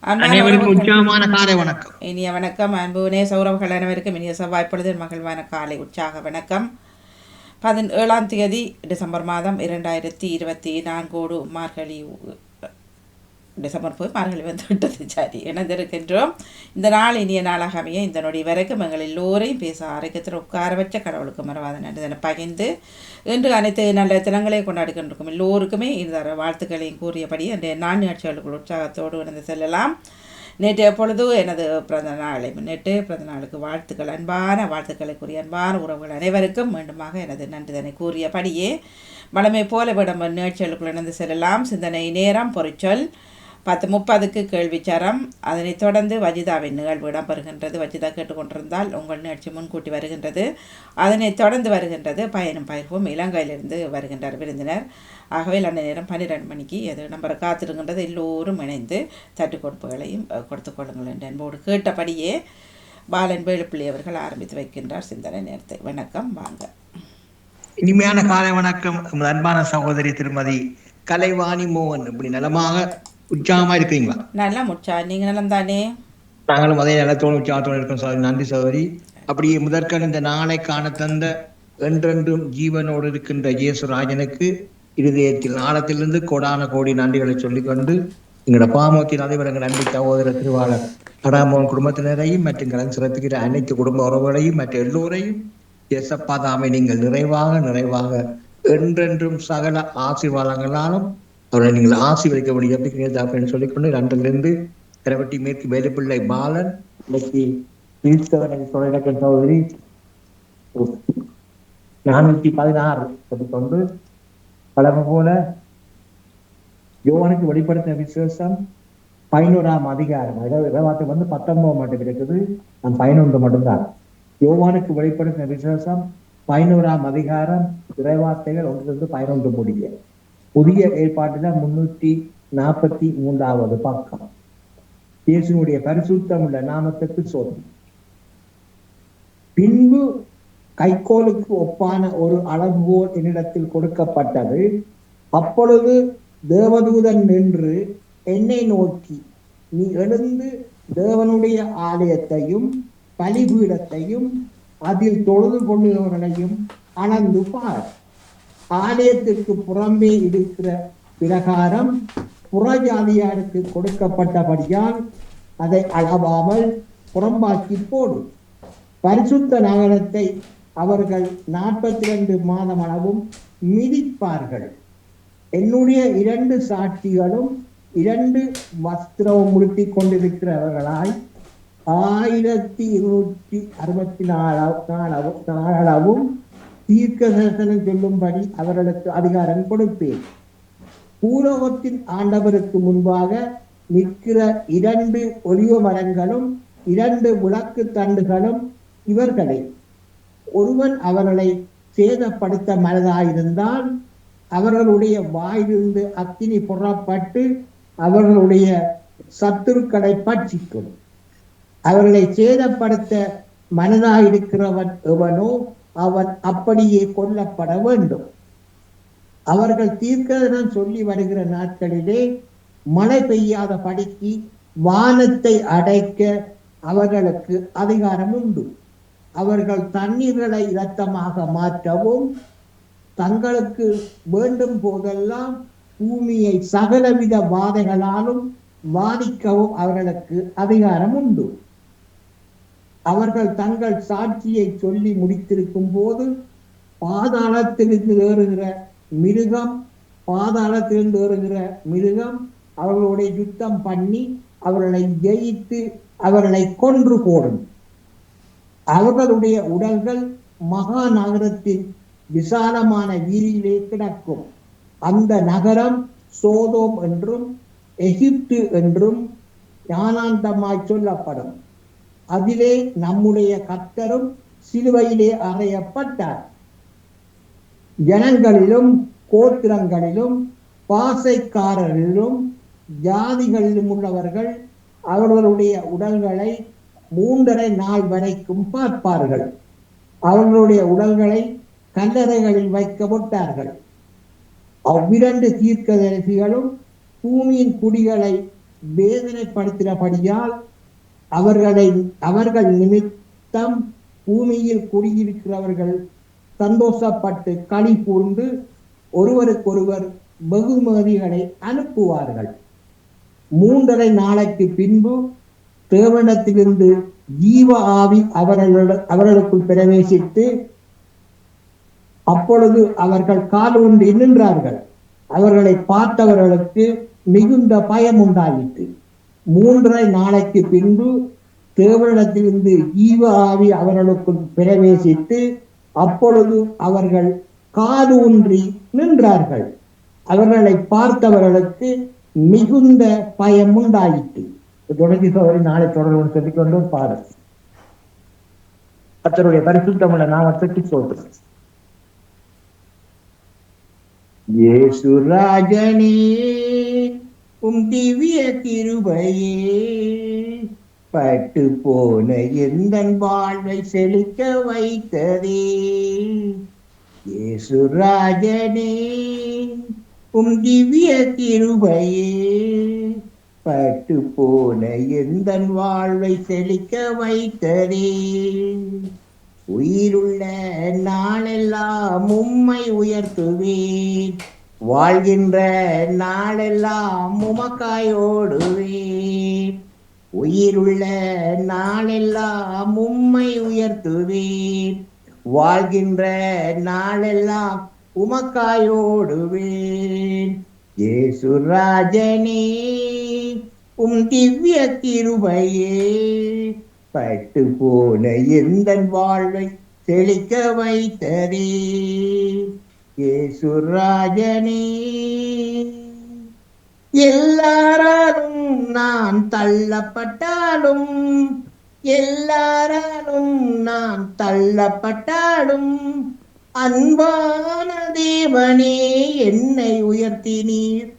அன்பான அனைவருக்கும் உறவுகள், உற்சாகமான காலை வணக்கம். இனிய வணக்கம். அன்பு நேச உறவுகள் அனைவருக்கும் இனிய செவ்வாய்ப்பொழுது மகிழ்வான காலை உற்சாக வணக்கம். 17ஆம் தேதி டிசம்பர் மாதம் 2024 மார்கழி டிசம்பர் போய் மார்கழி வந்து விட்டது. சரி, இணைந்திருக்கின்றோம். இந்த நாள் இனிய நாளாக அமைய இந்த நொடி வரைக்கும் எங்கள் எல்லோரையும் பேச ஆரோக்கியத்தில் உட்கார வச்ச கடவுளுக்கு மறவாத நன்றி பகிர்ந்து இன்று அனைத்து நல்ல தினங்களை கொண்டாடிக்கொண்டிருக்கும் எல்லோருக்குமே இந்த வாழ்த்துக்களையும் கூறியபடி அந்த நான்காட்சிகளுக்குள் உற்சாகத்தோடு இணைந்து செல்லலாம். நேற்று எப்பொழுது எனது பிறந்த நாளை முன்னிட்டு பிறந்த நாளுக்கு வாழ்த்துக்கள், அன்பான வாழ்த்துக்களை கூறிய அன்பான உறவுகள் அனைவருக்கும் மீண்டுமாக எனது நன்றிதனை கூறியபடியே வளமை போல விடம் நிகழ்ச்சிகளுக்குள் இணைந்து செல்லலாம். சிந்தனை நேரம் பொறிச்சொல் 10:30க்கு கேள்விச்சாரம். அதனைத் தொடர்ந்து வஜிதாவின் நிகழ்வு இடம்பெறுகின்றது. வஜிதா கேட்டுக்கொண்டிருந்தால் உங்கள் நிகழ்ச்சி முன்கூட்டி வருகின்றது. அதனைத் தொடர்ந்து வருகின்றது பயனும் பயிர்வும். இலங்கையிலிருந்து வருகின்றார் விருந்தினர். ஆகவே அந்த நேரம் 12 மணிக்கு அது நம்பரை காத்திருக்கின்றது. எல்லோரும் இணைந்து தட்டு கொடுப்புகளையும் கொடுத்து கொள்ளுங்கள் என்று அன்போடு கேட்டபடியே பாலன் வேலுப்பிள்ளை அவர்கள் ஆரம்பித்து வைக்கின்றார் சிந்தனை நேரத்தை. வணக்கம், வாங்க. இனிமையான காலை வணக்கம். அன்பான சகோதரி திருமதி கலைவாணி மோகன், இப்படி நலமாக உற்சாகமா இருக்கீங்களா? நல்லா முச்சா, நீங்க நலம் தானே? நாங்களும் அதே நலத்தோடு உற்சாகத்தோடு இருக்கோம் சகோதரி. நன்றி சகோதரி. அப்படியே முதற்கண் இந்த நாளை காண தந்த என்றென்றும் ஜீவனோடு இருக்கின்ற இயேசுராஜனுக்கு இருதயத்தில் ஆழத்திலிருந்து கோடான கோடி நன்றிகளை சொல்லிக்கொண்டு எங்களோட பாமோத்தின் அதிபர் எங்கள் அன்பு சகோதர திருவாளர் அடாமோன் குடும்பத்தினரையும் மற்றும் கலன் சிறப்புகிற அனைத்து குடும்ப உறவுகளையும் மற்ற எல்லோரையும் எசப்பாதாமை நீங்கள் நிறைவாக நிறைவாக என்றென்றும் சகல ஆசீர்வாதங்களாலும் அவரை நீங்கள் ஆசீர்வதிக்க முடியும் சொல்லிக்கொண்டு அன்றிலிருந்து திரவட்டி மேற்கு வேலுப்பிள்ளை பாலன் இன்னைக்கு சகோதரி 416 சொல்லிக்கொண்டு பழமை போல யோவானுக்கு வெளிப்படுத்தின விசேஷம் 11ஆம் அதிகாரம். இலவாத்தை 19 மட்டும் இருக்குது, நான் 11 மட்டும்தான். யோவானுக்கு வெளிப்படுத்தின விசேஷம் 11ஆம் அதிகாரம், இறைவார்த்தைகள் 1-11 முடிய. புதிய ஏற்பாட்டுல 343வது பக்கம். இயேசுனுடைய பரிசுத்தம் உள்ள நாமத்துக்கு சோதனை. பின்பு கைக்கோலுக்கு ஒப்பான ஒரு அளவுகோல் என்னிடத்தில் கொடுக்கப்பட்டது. அப்பொழுது தேவதூதன் நின்று என்னை நோக்கி, நீ எழுந்து தேவனுடைய ஆலயத்தையும் பலிபீடத்தையும் அதில் தொழுது கொள்ளுகிறவர்களையும் அளந்து பார். ஆலயத்திற்கு புறம்பே இருக்கிற பிரகாரம் புறஜாதியாருக்கு கொடுக்கப்பட்டபடியால் அதை அளவாமல் புறம்பாக்கி போடு. பரிசுத்த நகரத்தை அவர்கள் 42 மாதம் அளவும் மிதிப்பார்கள். என்னுடைய 2 சாட்சிகளும் 2 வஸ்திரமும் உடுத்தி கொண்டிருக்கிறவர்களாய் 1264 தீர்க்க தரிசனம் சொல்லும்படி அவர்களுக்கு அதிகாரம் கொடுப்பேன். பூலோகத்தின் ஆண்டவருக்கு முன்பாக நிற்கிற 2 ஒலிவ மரங்களும் 2 விளக்கு தண்டுகளும் இவர்களே. ஒருவன் அவர்களை சேதப்படுத்த மனதாயிருந்தால் அவர்களுடைய வாயிலிருந்து அக்கினி புறப்பட்டு அவர்களுடைய சத்துருக்களை பட்சிக்கும். அவர்களை சேதப்படுத்த மனதாயிருக்கிறவன் எவனோ அவன் அப்படியே கொல்லப்பட வேண்டும். அவர்கள் தீர்க்கதரிசனம் சொல்லி வருகிற நாட்களிலே மழை பெய்யாத படிக்கு வானத்தை அடைக்க அவர்களுக்கு அதிகாரம் உண்டு. அவர்கள் தண்ணீர்களை இரத்தமாக மாற்றவும் தங்களுக்கு வேண்டும் போதெல்லாம் பூமியை சகலவித வாதைகளாலும் வாதிக்கவும் அவர்களுக்கு அதிகாரம் உண்டு. அவர்கள் தங்கள் சாட்சியை சொல்லி முடித்திருக்கும் போது பாதாளத்திலிருந்து ஏறுகிற மிருகம் அவர்களுடைய யுத்தம் பண்ணி அவர்களை ஜெயித்து அவர்களை கொன்று போடும். அவர்களுடைய உடல்கள் மகா நகரத்தின் விசாலமான வீதியிலே கிடக்கும். அந்த நகரம் சோதோம் என்றும் எகிப்து என்றும் ஞானாந்தமாய் சொல்லப்படும். அதிலே நம்முடைய கர்த்தரும் சிலுவையிலே அறையப்பட்டார். ஜனங்களிலும் கோத்திரங்களிலும் பாசைக்காரரிலும் ஜாதிகளிலும் உள்ளவர்கள் அவர்களுடைய உடல்களை 3.5 நாள் வரைக்கும் பார்ப்பார்கள். அவர்களுடைய உடல்களை கல்லறைகளில் வைக்கப்பட்டார்கள். அவ்விரண்டு தீர்க்கதரிசிகளும் பூமியின் குடிகளை வேதனைப்படுத்தினபடியால் அவர்கள் நிமித்தம் பூமியில் குடியிருக்கிறவர்கள் சந்தோஷப்பட்டு களி கூர்ந்து ஒருவருக்கொருவர் வெகுமதிகளை அனுப்புவார்கள். 3.5 நாளைக்கு பின்பு தேவனிடத்திலிருந்து ஜீவ ஆவி அவர்களுக்குள் பிரவேசித்து அப்பொழுது அவர்கள் காலூன்றி நின்றார்கள். அவர்களை பார்த்தவர்களுக்கு மிகுந்த பயம் உண்டாயிற்று. 3.5 நாளைக்கு பின்பு தேவனிடத்திலிருந்து ஜீவ ஆவி அவர்களுக்குள் பிரவேசித்து அப்பொழுது அவர்கள் காலூன்றி நின்றார்கள். அவர்களை பார்த்தவர்களுக்கு மிகுந்த பயம் உண்டாயிற்று. தொடர்ச்சி சோதரி நாளை தொடர்பு சொல்லிக் கொண்டு பாடல். கர்த்தருடைய பரிசுத்தமுள்ள நாமத்துக்கு ஸ்தோத்திரம். இயேசு ராஜனே உம் திவ்ய கிருபையே பட்டு போன எந்தன் வாழ்வை செழிக்க வைத்ததே. இயேசு ராஜனே உம் திவ்ய கிருபையே பட்டு போன எந்தன் வாழ்வை செழிக்க வைத்ததே. உயிருள்ள நாளெல்லாம் உம்மை உயர்த்துவேன், வாழ்கின்ற நாளெல்லாம் உமக்காயோடுவேன். உயிருள்ள நாளெல்லாம் உம்மை உயர்த்துவேன், வாழ்கின்ற நாளெல்லாம் உமக்காயோடுவேன். இயேசு ராஜனே உம் திவ்ய கிருபையே பட்டு போன எந்தன் வாழ்வை செழிக்க வைத்ததே. இயேசு ராஜனே எல்லாராலும் நான் தள்ளப்பட்டாலும் அன்பான தேவனே என்னை உயர்த்தினீர்.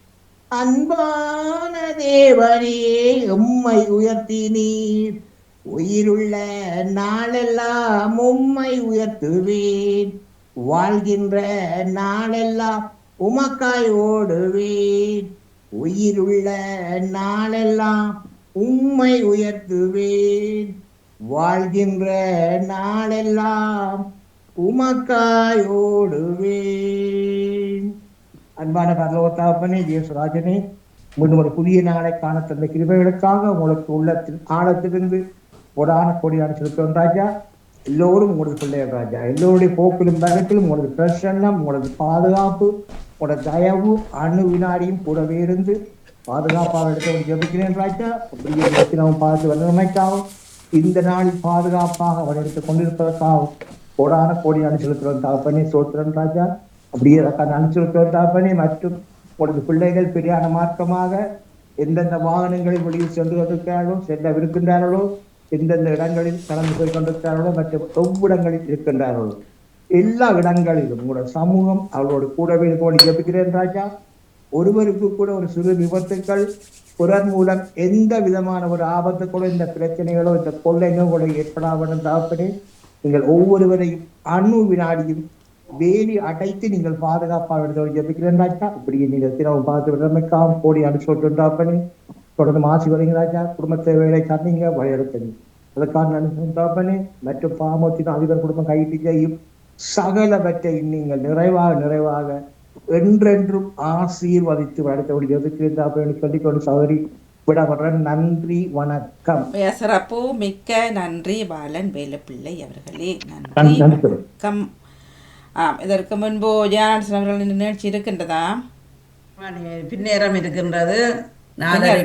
அன்பான தேவனே உம்மை உயர்த்தினீர். உயிருள்ள நாளெல்லாம் உம்மை உயர்த்துவேன், வாழ்கின்ற நாளெல்லாம் உமக்காய் ஓடுவேன். உயிருள்ள நாளெல்லாம் உம்மை உயர்த்துவேன், வாழ்கின்ற நாளெல்லாம் உமக்காய் ஓடுவேன். அன்பான பரலோக தகப்பனே, இயேசுராஜனே, மீண்டும் ஒரு புதிய நாளை காண தந்த கிருபைகளுக்காக உங்களுக்கு உள்ளத்தின் ஆழத்திலிருந்து கொடான கொடியான செலுத்துவோம் ராஜா. எல்லோரும் உங்களது பிள்ளைகள் ராஜா. எல்லோருடைய போக்கிலும் பகத்திலும் உங்களது பிரசன்னம், உங்களது பாதுகாப்பு, உங்களோட தயவு அணு வினாடியும் கூடவே இருந்து பாதுகாப்பாக எடுத்து ஜபிக்கிறேன் ராஜா. அப்படியே நாம் பார்த்து வல்லமைக்காகவும் இந்த நாளில் பாதுகாப்பாக அவர் எடுத்துக் கொண்டிருப்பதற்காகவும் கோடான கோடியான செலுத்துவோம் தகப்பனே, சோத்திரன் ராஜா. அப்படியே அனுப்பிச்சுருக்கிறோம் தகப்பனே. மற்றும் உங்களது பிள்ளைகள் பெரியான மார்க்கமாக எந்தெந்த வாகனங்களில் வெளியில் சென்று கொண்டிருக்கிறார்களோ, செல்லவிருக்கின்றார்களோ, எந்தெந்த இடங்களில் கடந்து போய் கொண்டிருக்கிறார்களோ, மற்றும் எவ்விடங்களில் இருக்கின்றார்களோ, எல்லா இடங்களிலும் உங்களோட சமூகம் அவர்களோடு கூடவே போல ஜபிக்கிறேன் ராஜா. ஒருவருக்கு கூட ஒரு சிறு விபத்துக்கள் பிறர் மூலம் எந்த விதமான ஒரு ஆபத்துக்களோ, இந்த பிரச்சனைகளோ, இந்த கொள்ளைகளோ கூட ஏற்படாமல் தகப்பனே, நீங்கள் ஒவ்வொருவரையும் அணு வினாடியும் வேலி அடைத்து நீங்கள் பாதுகாப்பாக எடுத்து ஜபிக்கிறேன் ராஜா. இப்படியே நீங்கள் தினமும் பார்த்து விடமைக்காம கோடி அனுப்பிச்சு தாப்பனே. தொடர்ந்து மாசி வரீங்க ராஜா. குடும்ப தேவைகளை தந்தீங்க, வழியெடுத்தீங்க, அதற்கான நன்றி தாப்பனே. மற்றும் பாமத்தின் அதிபர் குடும்பம் கையிட்டு செய்யும் சகலவற்றை நீங்கள் நிறைவாக என்றென்றும் ஆசீர்வதித்து அடுத்தபடி ஜபிக்கிறேன் தாப்பனே சொல்லிக்கொண்டு சகோதரி விடப்படுறேன். நன்றி, வணக்கம். சிறப்பு மிக்க நன்றி பாலன் வேலுப்பிள்ளை அவர்களே. நன்றி, வணக்கம். இதற்கு முன்பு ஜான்சன் அவர்களின் நிகழ்ச்சி இருக்கின்றதா? பின்னேரம் இருக்கின்றது.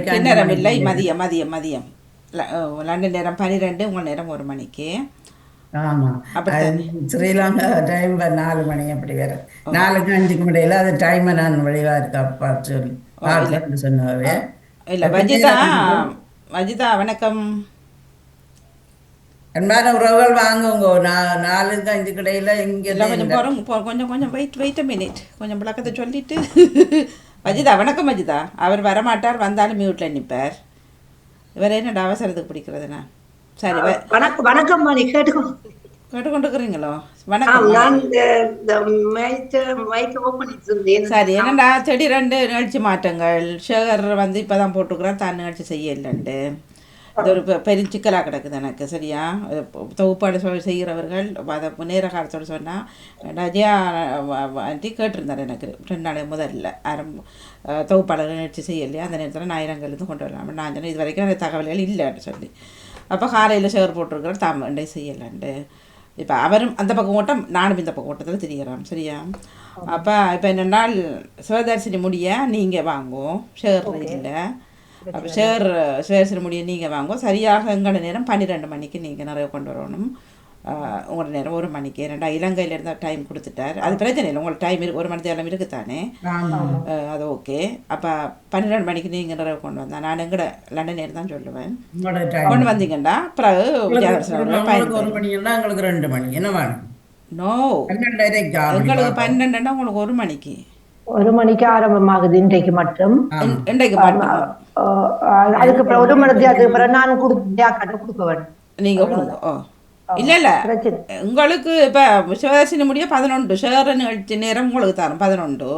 பின்னேரம் இல்லை, மதியம் லண்டன் நேரம் 12, உங்கள் நேரம் 1 மணிக்கு. ஆமா, ஸ்ரீலங்கா டைம் 4 மணி அப்படி வேற 4க்கு 5க்கு முடியல. அது டைம் நான் வழிவா இருக்கா சொல்லி சொன்னாவே இல்ல. வஜிதா வணக்கம். அன்பான உறவுகள் வாங்குங்க. 4க்கு 5க்கு இடையில இங்க கொஞ்சம் வெயிட் மினிட், கொஞ்சம் விளக்கத்தை சொல்லிட்டு. வஜிதா வணக்கம். வஜிதா அவர் வரமாட்டார், வந்தாலும் மியூட்ல நிற்பார். இவர் என்னோட அவசரத்துக்கு பிடிக்கிறதுனா? சரி, வணக்கம். கேட்டுக்கொண்டிருக்கிறீங்களோ? வணக்கம். நான் இந்த மைக்க ஓப்பன் இருந்தேன். சரி, என்னடா திடீரெண்டு நிகழ்ச்சி மாற்றங்கள். சேகர் வந்து இப்போ தான் போட்டுக்கிறார், தான் நிகழ்ச்சி செய்யலண்டு. இது ஒரு பெரிய சிக்கலாக கிடக்குது எனக்கு. சரியா, தொகுப்பாடு செய்கிறவர்கள் அதை நேர காலத்தோடு சொன்னால் ரஜியா ஆண்டி கேட்டிருந்தார் எனக்கு 2 நாள் முதல்ல தொகுப்பாளர் நிகழ்ச்சி செய்யலையா, அந்த நேரத்தில் நான் இரங்கலேருந்து கொண்டு வரலாம். நான் சொன்னேன் இது வரைக்கும் அந்த தகவல்கள் இல்லைன்னு சொல்லி. அப்போ காலையில் சேகர் போட்டிருக்கிறார் தாமண்டே செய்யலான்ட்டு. இப்போ அவரும் அந்த பக்கம் ஓட்டம், நானும் இந்த பக்கம் ஓட்டத்தில் திரிகிறோம். சரியா, அப்போ இப்போ என்னென்னால் சிவதர்சினி முடிய நீங்கள் வாங்குவோம், ஷேர் இல்லை. அப்போ ஷேர் முடிய நீங்கள் வாங்குவோம். சரியாக எங்களோட நேரம் 12 மணிக்கு நீங்கள் நிறைய கொண்டு வரணும். உங்களோட நேரம் 1 மணிக்கு. ஏன்னா இலங்கையில் இருந்தால் டைம் கொடுத்துட்டார், அது பிரச்சனை இல்லை. உங்களுக்கு டைம் 1 மணி நேரம் இருக்குத்தானே, அது ஓகே. அப்போ 12 மணிக்கு நீங்கள் நிறைய கொண்டு வந்தா நான் எங்கட லண்டன் நேரம் தான் சொல்லுவேன். கொண்டு வந்தீங்கன்னா பிறகு எங்களுக்கு 2 மணி என்ன வேணும்? நோ, எங்களுக்கு 12ன்னா உங்களுக்கு 1 மணிக்கு. 1 மணிக்கு ஆரம்பமாகுது இன்றைக்கு மட்டும். இன்றைக்கு மட்டும். அதுக்கு அப்புறம் 1 மணிக்கு அதுக்கு அப்புறம் நான் கொடுக்க வேண்டும். நீங்க கொடுங்க. இல்ல இல்ல, உங்களுக்கு இப்ப சிவதர்சினி முடிய 11 ஷேர் நிகழ்ச்சி நேரம் உங்களுக்கு தரும் 11.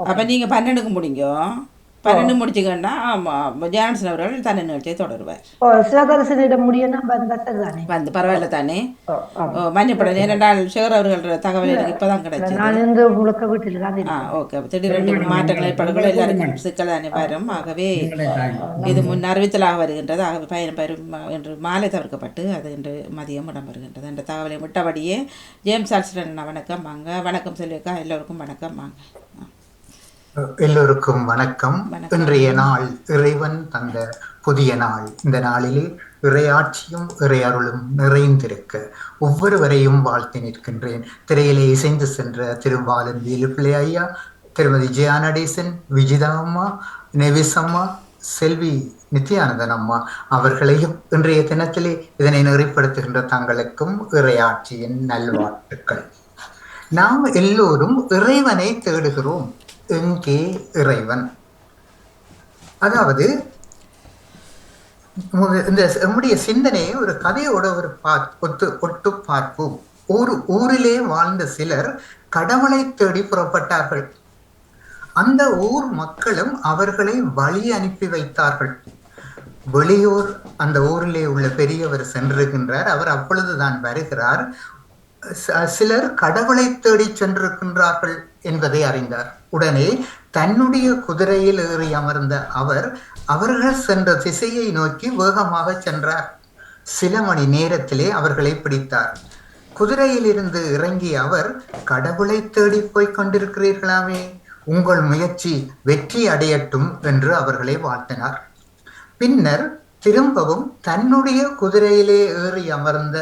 அப்ப நீங்க 12க்கு முடிங்க. 12 முடிச்சுக்கன்னா ஜான்சன் அவர்கள் தன்னை நிகழ்ச்சியை தொடருவார். சிவதர்சினியிடம் முடியும்னா வந்து பரவாயில்ல தானே, மன்னிப்பட. 2 நாள் ஷேர் அவர்கள் தகவல் எனக்கு இப்பதான் கிடைச்சது. ஓகே, திடீரெண்டு மாற்றங்கள் ஏற்பாடுகள் எல்லாருக்கும் சிக்கலானே வரும். ஆகவே இது முன் அறிவித்தலாக வருகின்றது. ஆகவே பயணம் பெறும் என்று மாலை தவிர்க்கப்பட்டு அது இன்று மதியம் இடம்பெறுகின்றது. என்ற தகவலை விட்டபடியே ஜேம்ஸ் ஆல்ஸ்டன் வணக்கம் வாங்க. வணக்கம் சொல்லியிருக்கா, எல்லோருக்கும் வணக்கம் வாங்க. எல்லோருக்கும் வணக்கம். இன்றைய நாள் இறைவன் தந்த புதிய நாள். இந்த நாளிலே இறையாட்சியும் இறையருளும் நிறைந்திருக்க ஒவ்வொருவரையும் வாழ்த்தி நிற்கின்றேன். திரையிலே இசைந்து சென்ற திருவாளன் வேலுப்பிள்ளை ஐயா, திருமதி ஜெயா நடேசன், விஜிதா அம்மா, நெவிசம்மா, செல்வி நித்யானந்தன் அம்மா அவர்களையும் இன்றைய தினத்திலே இதனை நெறிப்படுத்துகின்ற தங்களுக்கும் இறையாட்சியின் நல்வாழ்த்துக்கள். நாம் எல்லோரும் இறைவனை தேடுகிறோம். எங்கே இறைவன்? அதாவது இந்த நம்முடைய சிந்தனையை ஒரு கதையோட ஒரு ஒட்டு பார்ப்போம். ஒரு ஊரிலே வாழ்ந்த சிலர் கடவுளை தேடி புறப்பட்டார்கள். அந்த ஊர் மக்களும் அவர்களை வழி அனுப்பி வைத்தார்கள். வெளியூர் அந்த ஊரிலே உள்ள பெரியவர் சென்றிருக்கின்றார். அவர் அப்பொழுதுதான் வருகிறார். சிலர் கடவுளை தேடி சென்றிருக்கின்றார்கள் என்பதை அறிந்தார். உடனே தன்னுடைய குதிரையில் ஏறி அமர்ந்த அவர்கள் சென்ற திசையை நோக்கி வேகமாக சென்றார். சில மணி நேரத்திலே அவர்களை பிடித்தார். குதிரையில் இருந்து இறங்கிய அவர், கடவுளை தேடி போய் கொண்டிருக்கிறீர்களாமே, உங்கள் முயற்சி வெற்றி அடையட்டும் என்று அவர்களை வாழ்த்தினார். பின்னர் திரும்பவும் தன்னுடைய குதிரையிலே ஏறி அமர்ந்த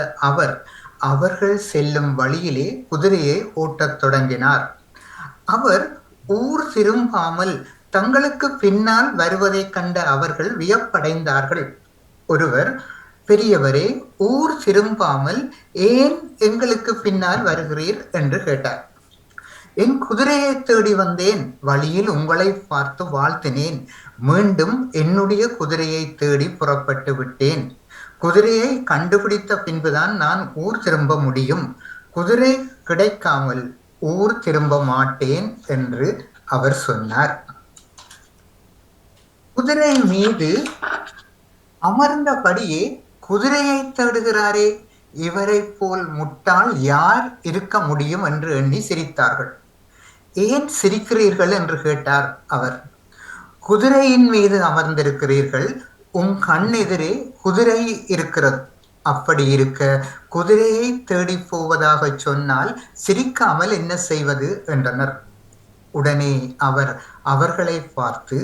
அவர்கள் செல்லும் வழியிலே குதிரையை ஓட்டத் தொடங்கினார். அவர் ஊர் திரும்பாமல் தங்களுக்கு பின்னால் வருவதை கண்ட அவர்கள் வியப்படைந்தார்கள். ஒருவர், பெரியவரே, ஊர் திரும்பாமல் ஏன் எங்களுக்கு பின்னால் வருகிறீர் என்று கேட்டார். என் குதிரையை தேடி வந்தேன், வழியில் உங்களை பார்த்து வாழ்த்தினேன், மீண்டும் என்னுடைய குதிரையை தேடி புறப்பட்டு விட்டேன். குதிரையை கண்டுபிடித்த பின்புதான் நான் ஊர் திரும்ப முடியும். குதிரை கிடைக்காமல் ஊர் திரும்ப மாட்டேன் என்று அவர் சொன்னார். குதிரை மீது அமர்ந்தபடியே குதிரையை தேடுகிறாரே, இவரை போல் முட்டாள் யார் இருக்க முடியும் என்று எண்ணி சிரித்தார்கள். ஏன் சிரிக்கிறீர்கள் என்று கேட்டார் அவர். குதிரையின் மீது அமர்ந்திருக்கிறீர்கள், உன் கண் எதிரே குதிரை இருக்கிறது. அப்படி இருக்க குதிரையை தேடி போவதாக சொன்னால் சிரிக்காமல் என்ன செய்வது என்றனர். உடனே அவர் அவர்களை பார்த்து,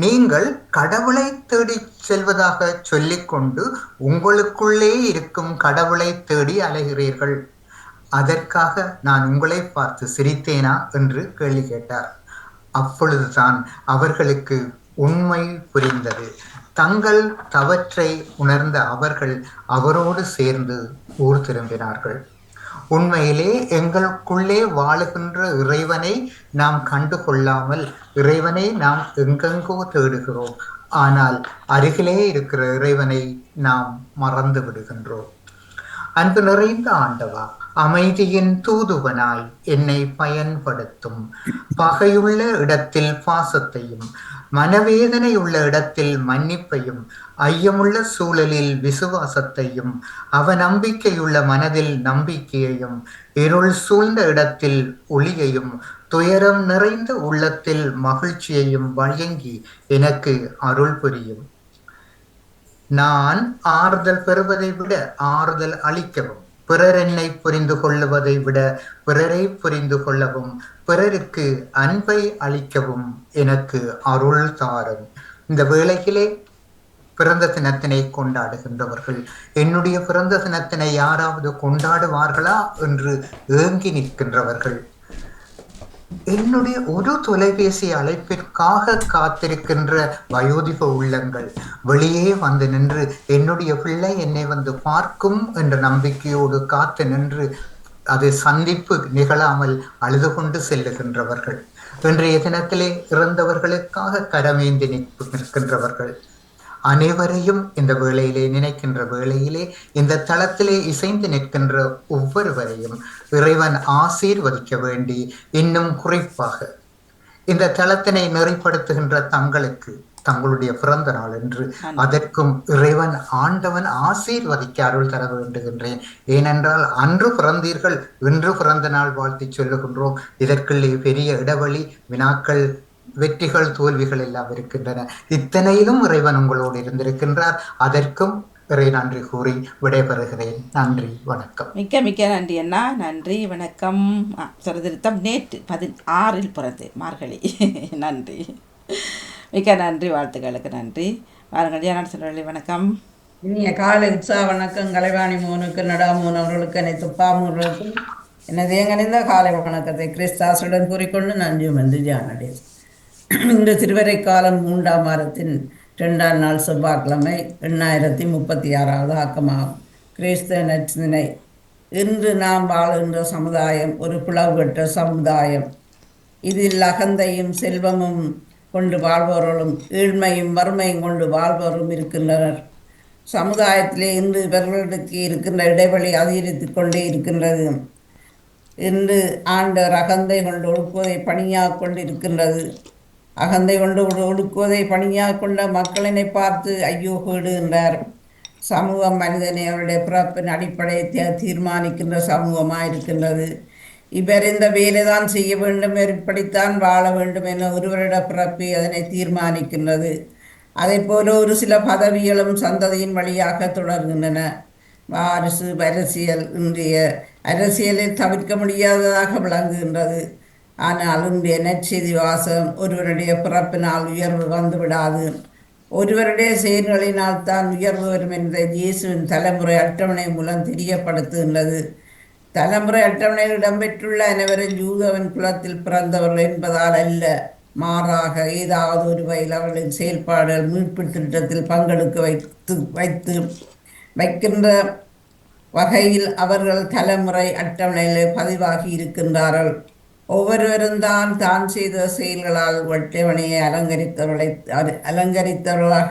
நீங்கள் கடவுளை தேடி செல்வதாக சொல்லிக்கொண்டு உங்களுக்குள்ளே இருக்கும் கடவுளை தேடி அலைகிறீர்கள். அதற்காக நான் உங்களை பார்த்து சிரித்தேனா என்று கேள்வி கேட்டார். அப்பொழுதுதான் அவர்களுக்கு உண்மை புரிந்தது. தங்கள் தவற்றை உணர்ந்த அவர்கள் அவரோடு சேர்ந்து ஊர் திரும்பினார்கள். உண்மையிலே எங்களுக்குள்ளே வாழுகின்ற இறைவனை நாம் கண்டு கொள்ளாமல் இறைவனை நாம் எங்கெங்கோ தேடுகிறோம். ஆனால் அருகிலே இருக்கிற இறைவனை நாம் மறந்து விடுகின்றோம். அன்பு நிறைந்த ஆண்டவா, அமைதியின் தூதுவனாய் என்னை பயன்படுத்தும். பகையுள்ள இடத்தில் பாசத்தையும், மனவேதனை உள்ள இடத்தில் மன்னிப்பையும், ஐயமுள்ள சூழலில் விசுவாசத்தையும், அவநம்பிக்கையுள்ள மனதில் நம்பிக்கையையும், இருள் சூழ்ந்த இடத்தில் ஒளியையும், துயரம் நிறைந்த உள்ளத்தில் மகிழ்ச்சியையும் வழங்கி எனக்கு அருள் புரியும். நான் ஆறுதல் பெறுவதை விட ஆறுதல் அளிக்கவும், பிறர் என்னை புரிந்து கொள்ளுவதை விட பிறரை புரிந்து கொள்ளவும், பிறருக்கு அன்பை அளிக்கவும் எனக்கு அருள் தாரும். இந்த வேளையிலே பிறந்த தினத்தினை கொண்டாடுகின்றவர்கள், என்னுடைய பிறந்த தினத்தினை யாராவது கொண்டாடுவார்களா என்று ஏங்கி நிற்கின்றவர்கள், என்னுடைய ஒரு தொலைபேசி அழைப்பிற்காக காத்திருக்கின்ற வயோதிக உள்ளங்கள், வெளியே வந்து நின்று என்னுடைய பிள்ளை என்னை வந்து பார்க்கும் என்ற நம்பிக்கையோடு காத்து நின்று அது சந்திப்பு நிகழாமல் அழுது கொண்டு செல்லுகின்றவர்கள், இன்றைய தினத்திலே இறந்தவர்களுக்காக கரமேந்தி நிற்கின்றவர்கள் அனைவரையும் இந்த வேளையிலே நினைக்கின்ற வேளையிலே இந்த தளத்திலே இசைந்து நிற்கின்ற ஒவ்வொருவரையும் இறைவன் ஆசீர்வதிக்க வேண்டி, இன்னும் குறிப்பாக இந்த தளத்தினை நெறிப்படுத்துகின்ற தங்களுக்கு தங்களுடைய பிறந்த நாள் என்று அதற்கும் இறைவன் ஆண்டவன் ஆசீர்வதிக்க அருள் தர வேண்டுகின்றேன். ஏனென்றால் அன்று பிறந்தீர்கள், இன்று பிறந்த நாள் வாழ்த்தி சொல்லுகின்றோம். இதற்குள்ளே பெரிய இடைவெளி, வினாக்கள், வெற்றிகள், தோல்விகள் எல்லாம் இருக்கின்றன. இத்தனையிலும் இறைவன் உங்களோடு இருந்திருக்கின்றார். அதற்கும் இறை நன்றி கூறி விடைபெறுகிறேன். நன்றி, வணக்கம். மிக்க மிக்க நன்றி அண்ணா, நன்றி, வணக்கம். சரதிருத்தம் நேற்று 16 பிறந்து மார்கழி. நன்றி, மிக்க நன்றி, வாழ்த்துக்களுக்கு நன்றி. வாருங்கள் ஜெயநாடு செல்வர்களே, வணக்கம். இனிய காலை உற்சாக வணக்கம். கலைவாணி மோனுக்கு, நடாமோன் அவர்களுக்கு, அனைத்து பாமூர்களுக்கும் எனது எங்கணிந்த காலை வணக்கத்தை கிறிஸ்தாசுடன் கூறிக்கொண்டு நன்றியும் வந்து ஜானடே. இன்று திருவரை காலம் 3ஆம் வாரத்தின் 2ஆம் நாள் செவ்வாய்க்கிழமை 8036வது ஆக்கமாகும். கிறிஸ்தவ நற்சிந்தனை. இன்று நாம் வாழுகின்ற சமுதாயம் ஒரு பிளவுபட்ட சமுதாயம். இதில் அகந்தையும் செல்வமும் கொண்டு வாழ்பவர்களும் ஏழ்மையும் வறுமையும் கொண்டு வாழ்பவரும் இருக்கின்றனர். சமுதாயத்திலே இன்று இவர்களுக்கு இருக்கின்ற இடைவெளி அதிகரித்து கொண்டே இருக்கின்றது. இன்று ஆண்டவர் அகந்தை கொண்டு ஒடுக்குவதை பணியாக கொண்டு இருக்கின்றது. அகந்தை கொண்டு ஒடுக்குவதை பணியாக கொண்ட மக்களினை பார்த்து ஐயோ கேடுகின்றார். சமூகம் மனிதனை அவருடைய பிறப்பின் அடிப்படையை தீர்மானிக்கின்ற சமூகமாக இருக்கின்றது. இவர் இந்த வேலை தான் செய்ய வேண்டும், இப்படித்தான் வாழ வேண்டும் என ஒருவரிட பிறப்பை அதனை தீர்மானிக்கின்றது. அதை போல ஒரு சில பதவிகளும் சந்ததியின் வழியாக தொடர்கின்றன. வாரிசு அரசியல் இன்றைய அரசியலில் தவிர்க்க முடியாததாக விளங்குகின்றது. ஆனால் இன்றைய நற்செய்தி வாசகம் ஒருவருடைய பிறப்பினால் உயர்வு வந்துவிடாது, ஒருவருடைய செயல்களினால் தான் உயர்வு வரும் என்ற இயேசுவின் தலைமுறை அட்டவணை மூலம் தெரியப்படுத்துகின்றது. தலைமுறை அட்டவணையில் இடம்பெற்றுள்ள அனைவரும் யூதவன் குலத்தில் பிறந்தவர்கள் என்பதால் அல்ல, மாறாக ஏதாவது ஒரு வகையில் அவர்களின் செயல்பாடுகள் மீட்பு திட்டத்தில் பங்கெடுக்க வைக்கின்ற வகையில் அவர்கள் தலைமுறை அட்டவணையில் பதிவாகி இருக்கின்றார்கள். ஒவ்வொருவரும் தான் செய்த செயல்களால் அட்டவணையை அலங்கரித்தவர்களாக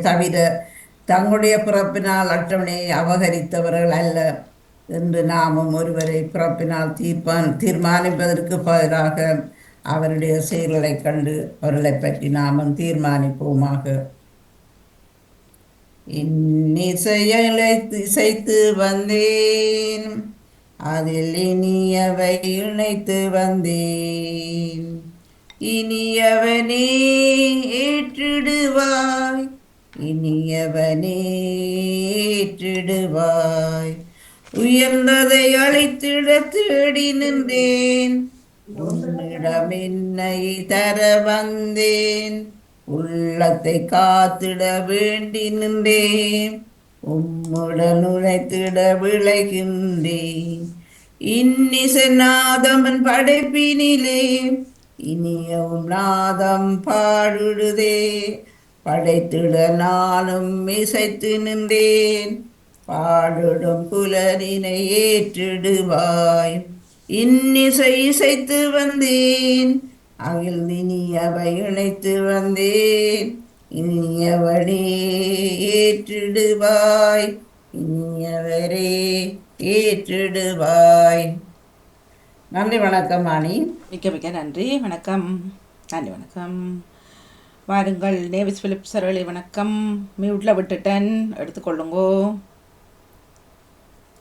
தவிர தங்களுடைய பிறப்பினால் அட்டவணையை அபகரித்தவர்கள் அல்ல என்று நாமும் ஒருவரை பிறப்பினால் தீர்மானிப்பதற்கு பதிலாக அவருடைய செயல்களை கண்டு அவர்களை பற்றி நாமும் தீர்மானிப்போமாக. இன்னிசைகளை இசைத்து வந்தேன், அதில் இனியவை இணைத்து வந்தேன். இனியவனே ஏற்றிடுவாய், இனியவனே ஏற்றிடுவாய். உயர்ந்ததை அழைத்திட தேடி நின்றேன், உன்னிடம் என்னை தர வந்தேன். உள்ளத்தை காத்திட வேண்டி நின்றேன், உம்முடன் உழைத்திட விளைகின்றேன். இன்னிசை நாதமன் படைப்பினிலே இனியவும் நாதம் பாடுதே. படைத்திட நானும் இசைத்து நின்றேன், பாடுடும் புலரினை ஏற்றிடுவாய். இன்னிசை இசைத்து வந்தேன், அகில் இனியவை இணைத்து வந்தேன். இனியவனே ஏற்றிடுவாய், இனியவரே ஏற்றிடுவாய். நன்றி, வணக்கம் ஆணி. மிக்க மிக்க நன்றி. வணக்கம். நன்றி, வணக்கம். வாருங்கள் நேவிஸ் பிலிப் சரளி, வணக்கம். மியூட்டில் விட்டுட்டேன், எடுத்துக்கொள்ளுங்கோ.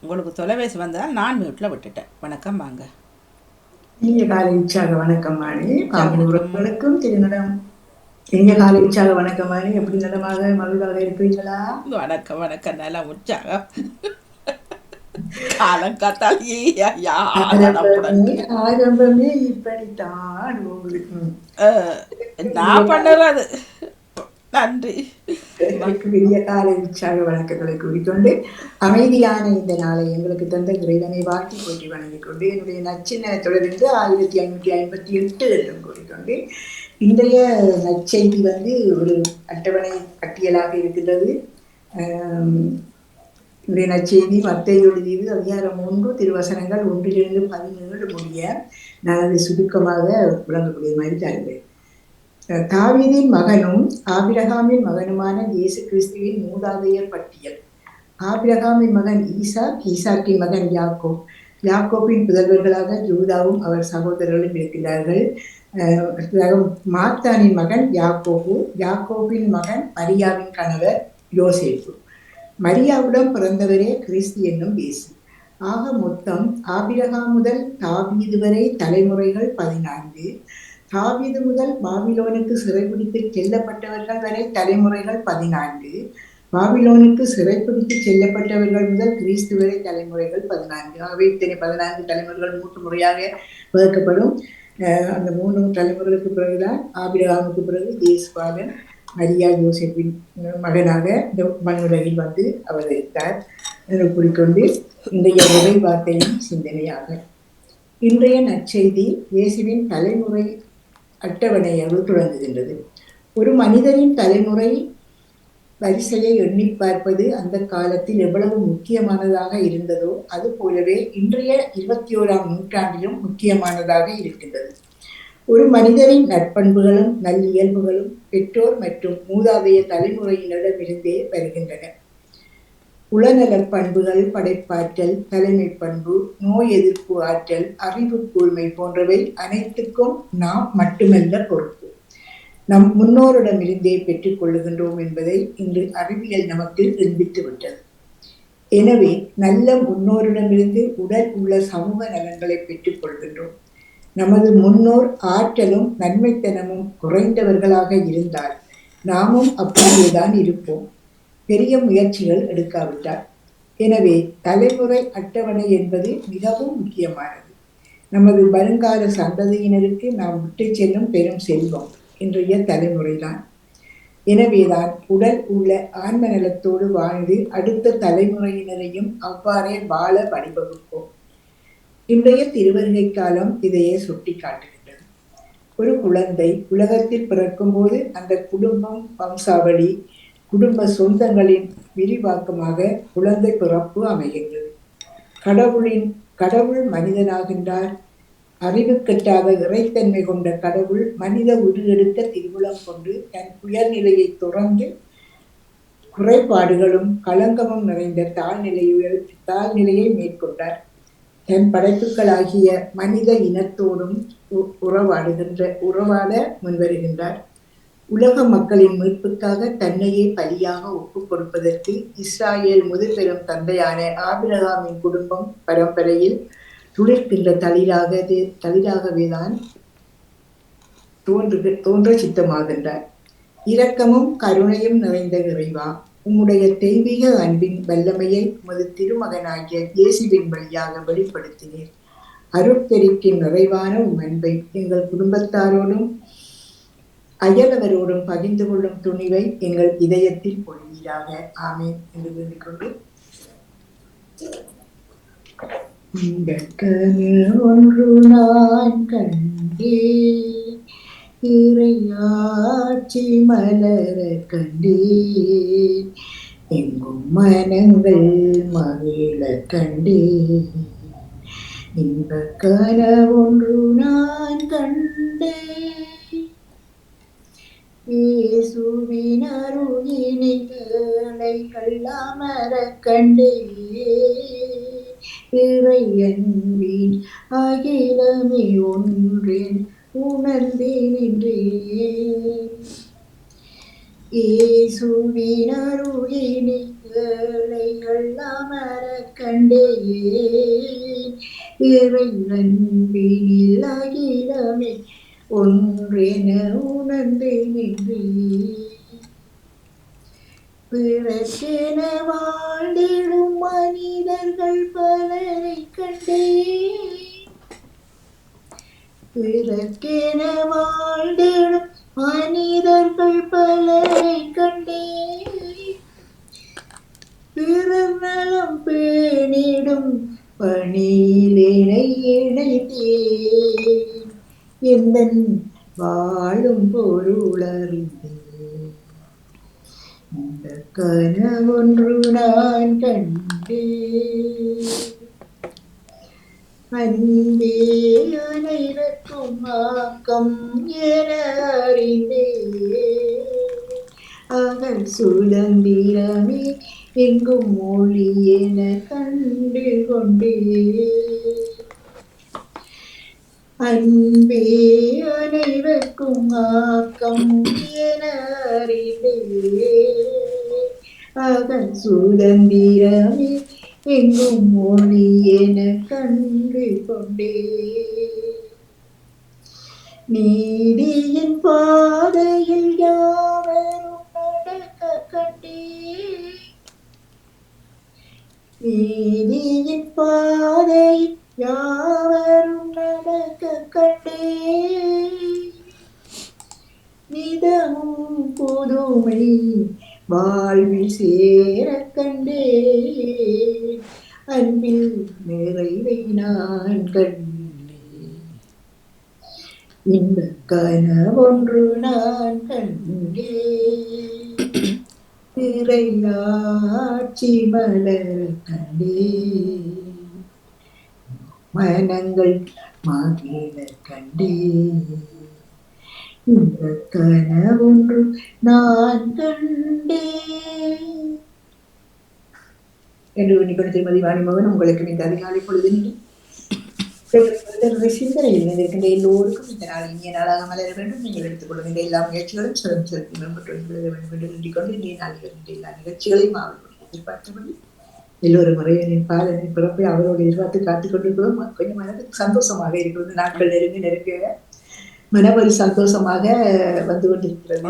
உங்களுக்கு தொலைபேசி வந்தால் நான் மியூட்டில் விட்டுட்டேன். வணக்கம், வாங்க. இனிய காலை உற்சாக வணக்கம் மாணி. வணக்கம். வணக்கம் திருநடம். இனிய காலை உற்சாக வணக்கம் மாணி. எப்படி நடமாக மகிழ்வாக இருக்கிறீங்களா? வணக்கம் வணக்கம். நல்லா உற்சாகம். காலங்காத்தாலேயே ஆரம்பமே இப்படித்தான் உங்களுக்கு. நான் பண்ணுறது. நன்றி. பெரிய காலை உற்சாக வணக்கங்களை கூறிக்கொண்டு அமைதியான இந்த நாளை எங்களுக்கு தந்த இறைவனை வாழ்த்தி போற்றி வணங்கிக் கொண்டு என்னுடைய நச்சின்ன தொடர்ந்து 1558 என்றும் கூறிக்கொண்டு இன்றைய நற்செய்தி ஒரு அட்டவணை பட்டியலாக இருக்கின்றது. இன்றைய நற்செய்தி மத்தேயு எழுதியது அதிகாரம் 1 திருவசனங்கள் 1-17 முடிய நான் அதை சுருக்கமாக விளங்கக்கூடிய மாதிரி தருவேன். தாவீதின் மகனும் ஆபிரகாமின் மகனுமான இயேசு கிறிஸ்துவின் மூதாதையர் பட்டியல். ஆபிரகாமின் மகன் ஈசாக், ஈசாக்கின் மகன் யாக்கோப், யாக்கோப்பின் புதல்வர்களாக யூதாவும் அவர் சகோதரர்களும் இருக்கிறார்கள். மாத்தானின் மகன் யாக்கோபு, யாக்கோபின் மகன் மரியாவின் கணவர் யோசேப்பு, மரியாவுடன் பிறந்தவரே கிறிஸ்து என்னும் இயேசு. ஆக மொத்தம் ஆபிரகாம் முதல் தாவீது வரை தலைமுறைகள் 14. தாவீது முதல் பாபிலோனுக்கு சிறைபிடித்து செல்லப்பட்டவர்கள் வரை தலைமுறைகள் 14. பாபிலோனுக்கு சிறைப்பிடித்து செல்லப்பட்டவர்கள் முதல் கிறிஸ்து வரை தலைமுறைகள் 14. ஆகவே இத்தனை 14 தலைமுறைகள் 3 முறையாக வகுக்கப்படும். அந்த 3 தலைமுறைகளுக்கு பிறகுதான் ஆபிரகாமுக்கு பிறகு இயேசுபாலன் மரியா யோசேப்பின் மகனாக இந்த மண்ணுலகில் அவதரித்தார் என்று கூறிக்கொண்டு இன்றைய உரை வார்த்தையின் சிந்தனையாக இன்றைய நற்செய்தி இயேசுவின் தலைமுறை அட்டவணையாக தொடங்குகின்றது. ஒரு மனிதரின் தலைமுறை வரிசையை எண்ணி பார்ப்பது அந்த காலத்தில் எவ்வளவு முக்கியமானதாக இருந்ததோ அது போலவே இன்றைய 21ஆம் நூற்றாண்டிலும் முக்கியமானதாக இருக்கின்றது. ஒரு மனிதரின் நற்பண்புகளும் நல்லியல்புகளும் பெற்றோர் மற்றும் மூதாதைய தலைமுறையினரிடமிருந்தே வருகின்றன. உளநலப் பண்புகள், படைப்பாற்றல், தலைமை பண்பு, நோய் எதிர்ப்பு ஆற்றல், அறிவு கூர்மை போன்றவை அனைத்துக்கும் நாம் மட்டுமல்ல பொறுப்பு. நம் முன்னோரிடமிருந்தே பெற்றுக் கொள்ளுகின்றோம் என்பதை இன்று அறிவியல் நமக்கு நிரூபித்து விட்டது. எனவே நல்ல முன்னோரிடமிருந்து உடல் உள்ள சமூக நலன்களை பெற்றுக் கொள்கின்றோம். நமது முன்னோர் ஆற்றலும் நன்மைத்தனமும் குறைந்தவர்களாக இருந்தால் நாமும் அப்படியேதான் இருப்போம், பெரிய முயற்சிகள் எடுக்காவிட்டார். எனவே தலைமுறை அட்டவணை என்பது மிகவும் முக்கியமானது. நமது வருங்கால சந்ததியினருக்கு நாம் விட்டு செல்லும் பெரும் செல்வம் இன்றைய தலைமுறைதான். எனவேதான் உடல் உள்ள ஆன்ம நலத்தோடு வாழ்ந்து அடுத்த தலைமுறையினரையும் அவ்வாறே வாழ வழிவகுப்போம். இன்றைய திருவருகை காலம் இதையே சுட்டி காட்டுகின்றது. ஒரு குழந்தை உலகத்தில் பிறக்கும் போது அந்த குடும்பம் வம்சாவளி குடும்ப சொந்தங்களின் விரிவாக்கமாக குழந்தை பிறப்பு அமைகின்றது. கடவுள் மனிதனாகின்றார். அறிவு கட்டாத இறைத்தன்மை கொண்ட கடவுள் மனித உருவெடுக்க திருவுளம் கொண்டு தன் உயர்நிலையை துறந்து குறைபாடுகளும் களங்கமும் நிறைந்த தாழ்நிலையை மேற்கொண்டார். தன் படைப்புகளாகிய மனித இனத்தோடும் உறவாட முன்வருகின்றார். உலக மக்களின் மீட்புக்காக தன்னையே பலியாக ஒப்புக் கொடுப்பதற்கு இஸ்ராயேல் முதற்பெரும் தந்தையான ஆபிரகாமின் குடும்பம் பரம்பரையில் துளிர்க்கின்ற தளிராகவேதான் தோன்ற சித்தமாகின்றார். இரக்கமும் கருணையும் நிறைந்த இறைவா, உம்முடைய தெய்வீக அன்பின் வல்லமையை உமது திருமகனாகிய இயேசுவின் வழியாக வெளிப்படுத்தினீர். அருட்பெருக்கின் நிறைவான உம் அன்பை எங்கள் குடும்பத்தாரோடும் அயலவரோடும் பகிர்ந்து கொள்ளும் துணிவை எங்கள் இதயத்தில் பொழிவீராக. ஆமேன் என்று வேண்டிக்கொண்டு ஒன்று நான் கண்டே இறையாட்சி மலர கண்டேன், எங்கும் மனங்கள் மகிழ கண்டேன். இன்ப கனவொன்று நான் கண்டேன், இயேசுவின் அருளினை ஏழைகள் அமர கண்டே இறை அன்பின் அகிலமே ஒன்றேன் உணர்ந்தே நின்றேன் இயேசுவின் அருளினை ஏழைகள் அமர கண்டேன் இறை அன்பினில் அகிலமே ஒன்றென உணர்ந்தே நின்றேன் பிறக்கென வாழ்ந்திடும் மனிதர்கள் பலரை கண்டேன் பிறக்கென வாழ்ந்திடும் மனிதர்கள் பலரை கண்டேன் பிறர் நலம் பேணிடும் பணியிலே இணைத்தேன் எந்தன் வாழும் பொருளறிந்தேன் இந்த கனவொன்று நான் கண்டேன் அன்பே அனைவருக்கும் ஆக்கம் என அறிந்தேன் அகல் சுதந்திரமே எங்கும் மொழி என கண்டு கொண்டே அன்பே அனைவருக்கும் ஆக்கம் என அறிந்தே அகல் சுதந்திரமே எங்கும் மொழி என கண்டு கொண்டே நீதியின் பாதையில் யாவரும் நடக்க கண்டே நீதியின் பாதையில் யாவரும் நடக்க கண்டே நிதமும் புதுமை வாழ்வில் சேர கண்டே அன்பில் நிறைவை நான் கண்டேன் இந்த கனவொன்று நான் கண்டேன் திரையாட்சி மலர் கண்டேன் மனங்கள் மகிழ கண்டேன் இந்த கனவொன்று நான் கண்டேன் என்று நிபுணர் திருமதி வாணிமோகன் உங்களுக்கு இந்த அதிகாலை பொழுது சிந்தனையில் இருக்கின்ற எல்லோருக்கும் இந்த நாள் இனிய நாளாக மலர வேண்டும். நீங்கள் எடுத்துக்கொள்கின்ற எல்லா முயற்சிகளும் சிறந்த செலுத்தி மேம்பட்டு வேண்டும் என்று எண்ணிக்கொண்டு இன்றைய நாளில் இருக்கின்ற எல்லா நிகழ்ச்சிகளையும் அவர்களுடைய எதிர்பார்த்தபடி எல்லோரும் முறையனின் பாலனின் பிறப்பை அவரோடு எதிர்பார்த்து காத்துக் கொண்டிருக்கிறோம். கொஞ்சம் மனதுக்கு சந்தோஷமாக இருக்கிறது. நாட்கள் நெருங்க மனவரி சந்தோஷமாக வந்து கொண்டிருக்கிறது.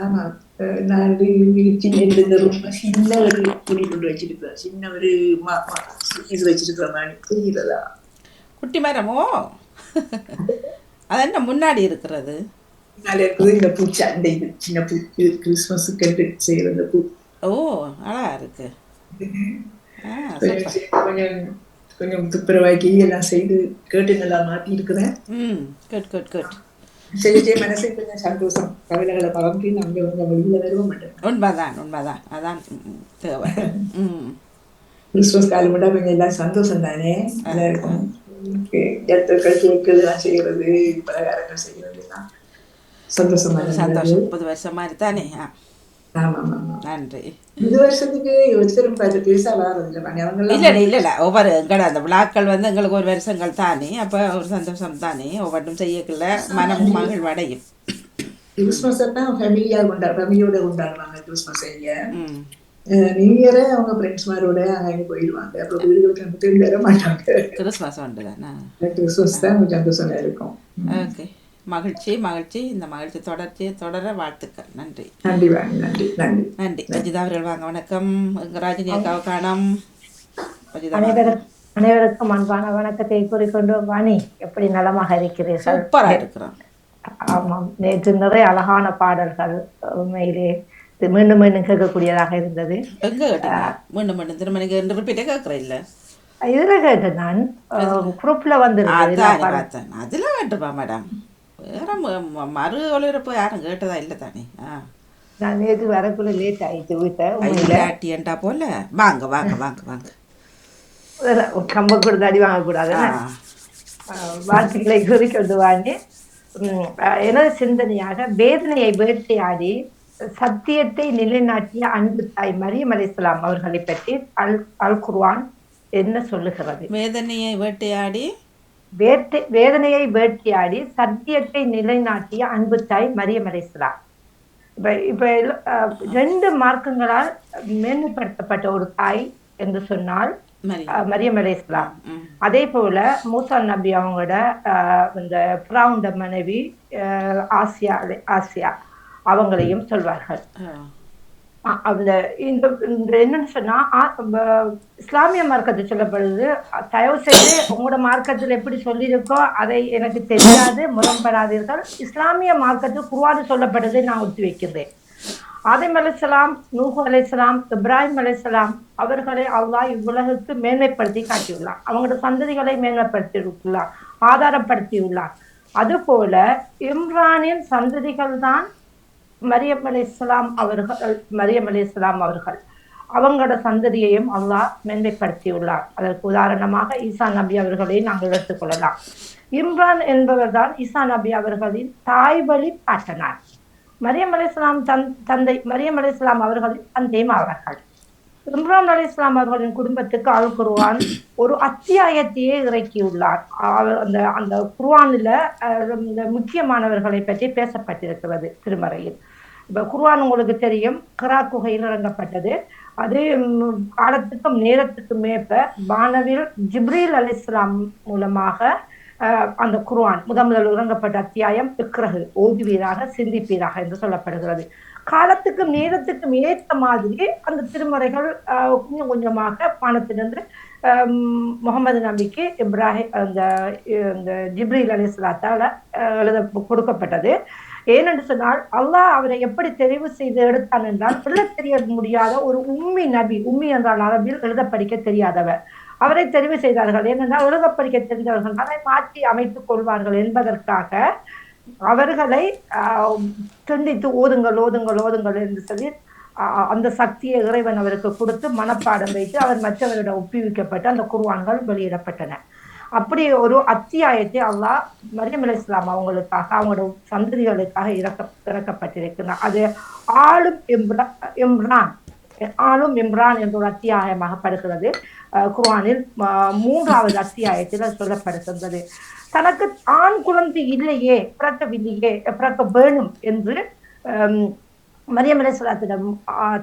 ஆமா, நான் சின்ன ஒரு துணி கொண்டு வச்சிருக்கிறேன். சின்ன ஒரு இது வச்சிருக்கிறேன். தெரிகிறதா குட்டி மரமோ? அது என்ன முன்னாடி இருக்கிறது? முன்னாடி இருக்குது இந்த பூச்சி அந்த இது சின்ன பூ கிறிஸ்மஸுக்கு செய்யறது பூ. ஓ, அழகா இருக்கு. கொஞ்சம் கொஞ்சம் துப்புரவாக்கி எல்லாம் செய்து கேட்டு நல்லா மாற்றி இருக்கிறேன். செய்ய மனசை கொஞ்சம் சந்தோஷம், கவலைகளை பறந்து நாங்க வந்து வெளியில வருவோம் மாட்டோம். உண்மைதான் அதான் தேவை. கிறிஸ்துமஸ் காலம் மட்டும் கொஞ்சம் எல்லாம் சந்தோஷம் தானே, நல்லா இருக்கும். கேட்கலாம் செய்யறது, பலகாரங்கள் செய்யறது எல்லாம் சந்தோஷம். புது வருஷம் மாதிரி தானே. நன்றி. புது வருஷத்துக்கு ஒருத்தரும் பெருசா வராது இல்ல ஒவ்வொரு எங்கட அந்த விழாக்கள் வந்து எங்களுக்கு ஒரு வருஷங்கள் தானே, அப்ப ஒரு சந்தோஷம் தானே. ஒவ்வொன்றும் செய்யக்குள்ள மனமும் மகிழ் அடையும். கிறிஸ்மஸ் தான் ஃபேமிலியோட கொண்டாடுவாங்க. கிறிஸ்மஸ் நியூ இயரை அவங்க ஃப்ரெண்ட்ஸ் மாரோட அங்கே போயிடுவாங்க. அப்புறம் வீடுகளுக்கு நம்ம திரும்பி வர மாட்டாங்க. கிறிஸ்மஸ் உண்டுதானே. கிறிஸ்மஸ் தான் கொஞ்சம் சந்தோஷமா இருக்கும். ஓகே, மகிழ்ச்சி. இந்த மகிழ்ச்சி தொடர வாழ்த்துக்கள். நன்றி. நன்றி. ரஜிதா அவர்கள் வாங்க. வணக்கம். ராஜினி அக்காவை காணோம். அனைவருக்கும் அன்பான வணக்கத்தை கூறிக்கொண்டு, வாணி எப்படி நலமாக இருக்கிறீர்கள்? சூப்பரா இருக்கிறோம். ஆமாம், நேற்று நிறைய அழகான பாடல்கள் உண்மையிலே மீண்டும் மீண்டும் கேட்கக்கூடியதாக இருந்தது. எங்க கேட்டீங்க? மீண்டும் திருமணிக்கு ரிப்பீட்டே கேட்கறேன். இல்ல இதுல கேட்டேன், நான் குரூப்ல வந்து அதுல கேட்டுப்பா மேடம். வேற மறு ஒளிபரப்பு யாரும் கேட்டதா இல்லை தானே. நான் நேற்று வரக்குள்ள லேட் ஆயிடுச்சு வீட்டை போல. வாங்க வாங்க வாங்க வாங்க. கம்ப கொடுத்து அடி வாங்கக்கூடாது. வாழ்க்கைகளை குறிக்கொண்டு வாங்கி எனது சிந்தனையாக வேதனையை வேட்டையாடி சத்தியத்தை நிலைநாட்டிய அன்பு தாய் மரியம் அலைஹிஸ்ஸலாம் அவர்களை பற்றி அல் குர்ஆன் என்ன சொல்லுகிறது? வேதனையை வேட்டையாடி சத்தியத்தை நிலைநாட்டிய அன்பு தாய் மரியம் அலைஹிஸ்ஸலாம். இப்ப 2 மார்க்கங்களால் மேன்மைப்படுத்தப்பட்ட ஒரு தாய் என்று சொன்னால் மரியம் அலைஹிஸ்ஸலாம். அதே போல மூசா நபி அவங்களோட இந்த பிராவுண்ட மனைவி ஆசியா அவங்களையும் சொல்வார்கள். அந்த என்னன்னு சொன்னா இஸ்லாமிய மார்க்கத்தை சொல்லப்படுது. தயவு செய்து உங்களோட மார்க்கத்தில் எப்படி சொல்லியிருக்கோ அதை எனக்கு தெரியாது, முரண்படாதீர்கள். இஸ்லாமிய மார்க்கத்தில் குர்ஆன் சொல்லப்படுறதை நான் ஒத்தி வைக்கிறேன். ஆதம் அலைஹிஸ்ஸலாம், நூஹ் அலைஹிஸ்ஸலாம், இப்ராஹிம் அலைஹிஸ்ஸலாம் அவர்களை அல்லாஹ் இவ்வுலகுக்கு மேன்மைப்படுத்தி காட்டியுள்ளார். அவங்களோட சந்ததிகளை மேன்மைப்படுத்தியுள்ளார், ஆதாரப்படுத்தியுள்ளார். அதுபோல இம்ரானின் சந்ததிகள் தான் மரியம் அலைஹிஸ்ஸலாம் அவர்கள். அவங்களோட சந்ததியையும் அல்லாஹ் மேன்மைப்படுத்தியுள்ளார். அதற்கு உதாரணமாக ஈசா நபி அவர்களை நாங்கள் எடுத்துக்கொள்ளலாம். இம்ரான் என்பவர் தான் ஈசா நபி அவர்களின் தாய் வழி பாட்டனார். மரியம் அலைஹிஸ்ஸலாம் தந்தை மரியம் அலைஹிஸ்ஸலாம் அவர்களின் தந்தையும் அவர்கள். இம்ரான் அலைஹிஸ்ஸலாம் அவர்களின் குடும்பத்துக்கு அல் குர்ஆன் ஒரு அத்தியாயத்தையே இறக்கியுள்ளார். அந்த குர்ஆனில் இந்த முக்கியமானவர்களை பற்றி பேசப்பட்டிருக்கிறது திருமறையில். இப்ப குர்ஆன் உங்களுக்கு தெரியும், கிரா குகையில் இறங்கப்பட்டது. அது காலத்துக்கும் நேரத்துக்கும் மேற்ப வானவில் ஜிப்ரீல் அலைஹிஸ்ஸலாம் மூலமாக அந்த குர்ஆன் முதல் இறங்கப்பட்ட அத்தியாயம் இக்ரஹு, ஓதுவீராக சிந்திப்பீராக என்று சொல்லப்படுகிறது. காலத்துக்கும் நேரத்துக்கும் ஏற்ற மாதிரி அந்த திருமறைகள் கொஞ்சம் கொஞ்சமாக வானத்திலிருந்து முகமது நபிக்கு இப்ராஹிம் அந்த ஜிப்ரீல் அலைஹிஸ்ஸலாத்தால எழுத கொடுக்கப்பட்டது. ஏனென்று சொன்னால் அல்லாஹ் அவரை எப்படி தெரிவு செய்து எடுத்தான் என்றால், எழுத தெரிய முடியாத ஒரு உம்மி நபி, உம்மி என்றால் அரபில் எழுத படிக்க தெரியாதவர், அவரை தெரிவு செய்தார்கள். ஏனென்றால் எழுத படிக்க தெரிந்தவர்கள் அதை மாற்றி அமைத்துக் கொள்வார்கள் என்பதற்காக அவர்களை கண்டித்து ஓதுங்கள் என்று சொல்லி அந்த சக்தியை இறைவன் அவருக்கு கொடுத்து மனப்பாடம் வைத்து அவர் மற்றவரிடம் ஒப்புவிக்கப்பட்டு அந்த குர்ஆன்கள் வெளியிடப்பட்டன. அப்படி ஒரு அத்தியாயத்தை அல்லாஹ் மரியம் அலைஹிஸ்ஸலாம் அவங்களுக்காக, அவங்களோட சந்ததிகளுக்காக இறக்கப்பட்டிருக்கிறார். அது ஆளும் இம்ரான் என்ற ஒரு அத்தியாயமாகப்படுகிறது. குர்ஆனில் 3வது அத்தியாயத்தில் சொல்லப்படுகின்றது. தனக்கு ஆண் குழந்தை இல்லையே, பிறக்க வேணும் என்று மரியம் அலைஹிஸ்ஸலாத்திடம்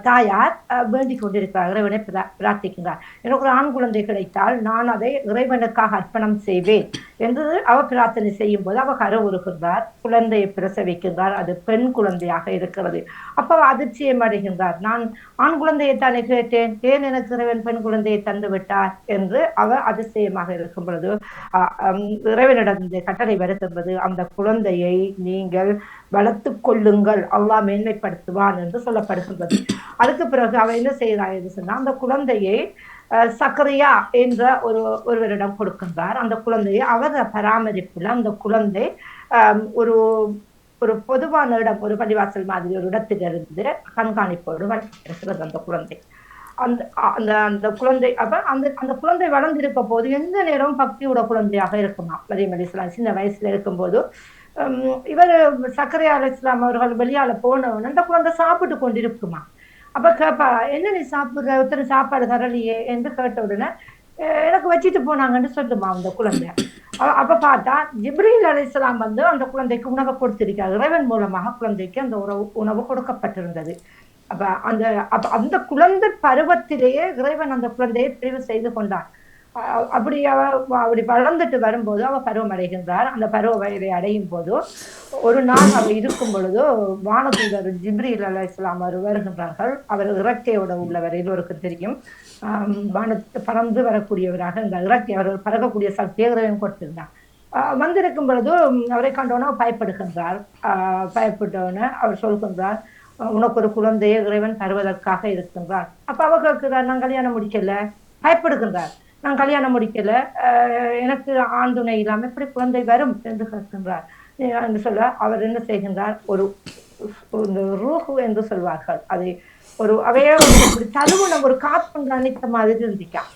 தாயார் வேண்டிக் கொண்டிருக்கிறார், இறைவனை பிரார்த்திக்கின்றார். எனக்கு ஒரு ஆண் குழந்தை கிடைத்தால் நான் அதை இறைவனுக்காக அர்ப்பணம் செய்வேன் என்று அவர் பிரார்த்தனை செய்யும் போது அவர் கருவுறுகின்றார், குழந்தையை பிரசவிக்கின்றார். அது பெண் குழந்தையாக இருக்கிறது. அப்ப அதிர்ச்சியம் அடைகின்றார். நான் ஆண் குழந்தையை தானே கேட்டேன், ஏன் எனக்கு இறைவன் பெண் குழந்தையை தந்து விட்டார் என்று அவர் அதிசயமாக இருக்கும் பொழுது இறைவனிடம் இந்த கட்டளை வருகின்றது, அந்த குழந்தையை நீங்கள் வளர்த்து கொள்ளுங்கள், அல்லாஹ் மேன்மைப்படுத்துவான் என்று சொல்லப்படுகின்றது. அதுக்கு பிறகு அவர் என்ன செய்கிறார் என்று சொன்னால், அந்த குழந்தையை சக்கரியா என்ற ஒருவரிடம் கொடுக்கின்றார். அந்த குழந்தையை அவர் பராமரிப்பில் அந்த குழந்தை ஒரு ஒரு பொதுவான இடம், ஒரு பள்ளிவாசல் மாதிரி ஒரு இடத்திலிருந்து கண்காணிப்போடு வளர்க்கிறது அந்த குழந்தை. அந்த குழந்தை அந்த குழந்தை வளர்ந்திருக்க போது எந்த நேரம் பக்தியோட குழந்தையாக இருக்குமா. மரியம் அலைஹிஸ்ஸலாம் சின்ன வயசுல இருக்கும்போது இவர் சக்கரியா அலைஹிஸ்ஸலாம் அவர்கள் வெளியால போனவன் அந்த குழந்தை சாப்பிட்டு கொண்டிருக்குமா. அப்ப கேப்பா, என்ன நீ சாப்பிடுற, ஒருத்தர் சாப்பாடு தரலையே என்று கேட்ட உடனே எனக்கு வச்சுட்டு போனாங்கன்னு சொல்லுமா அந்த குழந்தை. அப்ப பார்த்தா ஜிப்ரீல் அலைஹிஸ்ஸலாம் வந்து அந்த குழந்தைக்கு உணவை கொடுத்திருக்காரு. இறைவன் மூலமாக குழந்தைக்கு அந்த உணவு கொடுக்கப்பட்டிருந்தது. அப்ப அந்த குழந்தை பருவத்திலேயே இறைவன் அந்த குழந்தையை தெரிவு செய்து கொண்டார். அப்படி வளர்ந்துட்டு வரும்போது அவர் பருவம் அடைகின்றார். அந்த பருவ வயதை அடையும் போது ஒரு நாள் அவர் இருக்கும் பொழுது வானதூதர் ஜிப்ரீல் அலைஹிஸ்ஸலாம் அவர் வருகின்றார்கள். அவர் இறக்கையோட உள்ளவர், எல்லோருக்கும் தெரியும். வானத்தை பறந்து வரக்கூடியவராக இந்த இறக்கை அவர் பறக்கக்கூடிய சக்தியை இறைவன் கொடுத்திருந்தார். வந்திருக்கும் பொழுது அவரை கண்டோன்னா பயப்படுகின்றார். பயப்பட்டோன்னு அவர் சொல்கின்றார், உனக்கு ஒரு குழந்தையை இறைவன் தருவதற்காக இருக்கின்றார். அப்ப அவர் கேட்கிறார், நான் கல்யாணம் முடிக்கல. பயப்படுகின்றார், நான் கல்யாணம் முடிக்கல, எனக்கு ஆண் துணை இல்லாம எப்படி குழந்தை வரும் என்று கேட்கின்றார் என்று சொல்ல அவர் என்ன செய்கின்றார், ஒரு ரூஹு என்று சொல்வார்கள், அதை ஒரு அவையே தழுவுன ஒரு காற்று அணித்த மாதிரி இருந்திக்காம்.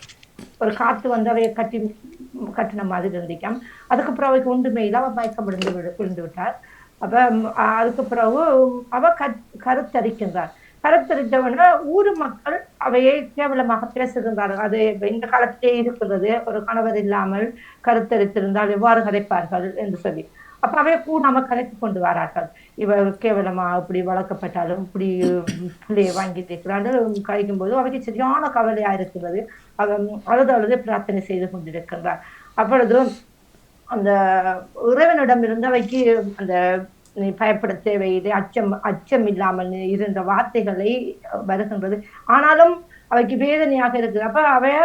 ஒரு காற்று வந்து அவையை கட்டின மாதிரி இருந்திக்காம். அதுக்கப்புறம் அவைக்கு ஒன்றுமே இல்லை, அவர் மயக்கம் விழுந்து விட்டார். அப்ப அதுக்கு பிறகு அவ கருத்தரிக்கின்றார். கருத்தரித்தவன ஊர் மக்கள் அவையை கேவலமாக பேசுகின்றார்கள். அது இந்த காலத்திலே இருக்கிறது, ஒரு கணவர் இல்லாமல் கருத்தரித்திருந்தால் எவ்வாறு கதைப்பார்கள் என்று சொல்லி. அப்ப அவைய கூடாம கலைத்து கொண்டு வரார்கள். இவர் கேவலமா இப்படி வளர்க்கப்பட்டாலும் இப்படி பிள்ளைய வாங்கிட்டு இருக்கிறான்னு கழிக்கும் போது அவைக்கு சரியான கவலையா இருக்கிறது. அவன் அழுது பிரார்த்தனை செய்து கொண்டிருக்கின்றார். அப்பொழுது அந்த இறைவனிடம் இருந்து அவைக்கு அந்த நீ பயப்பட தேவையில்லை, அச்சம் இல்லாமல் இருந்த வார்த்தைகளை வருகின்றது. ஆனாலும் அவைக்கு வேதனையாக இருக்குது. அப்ப அவைய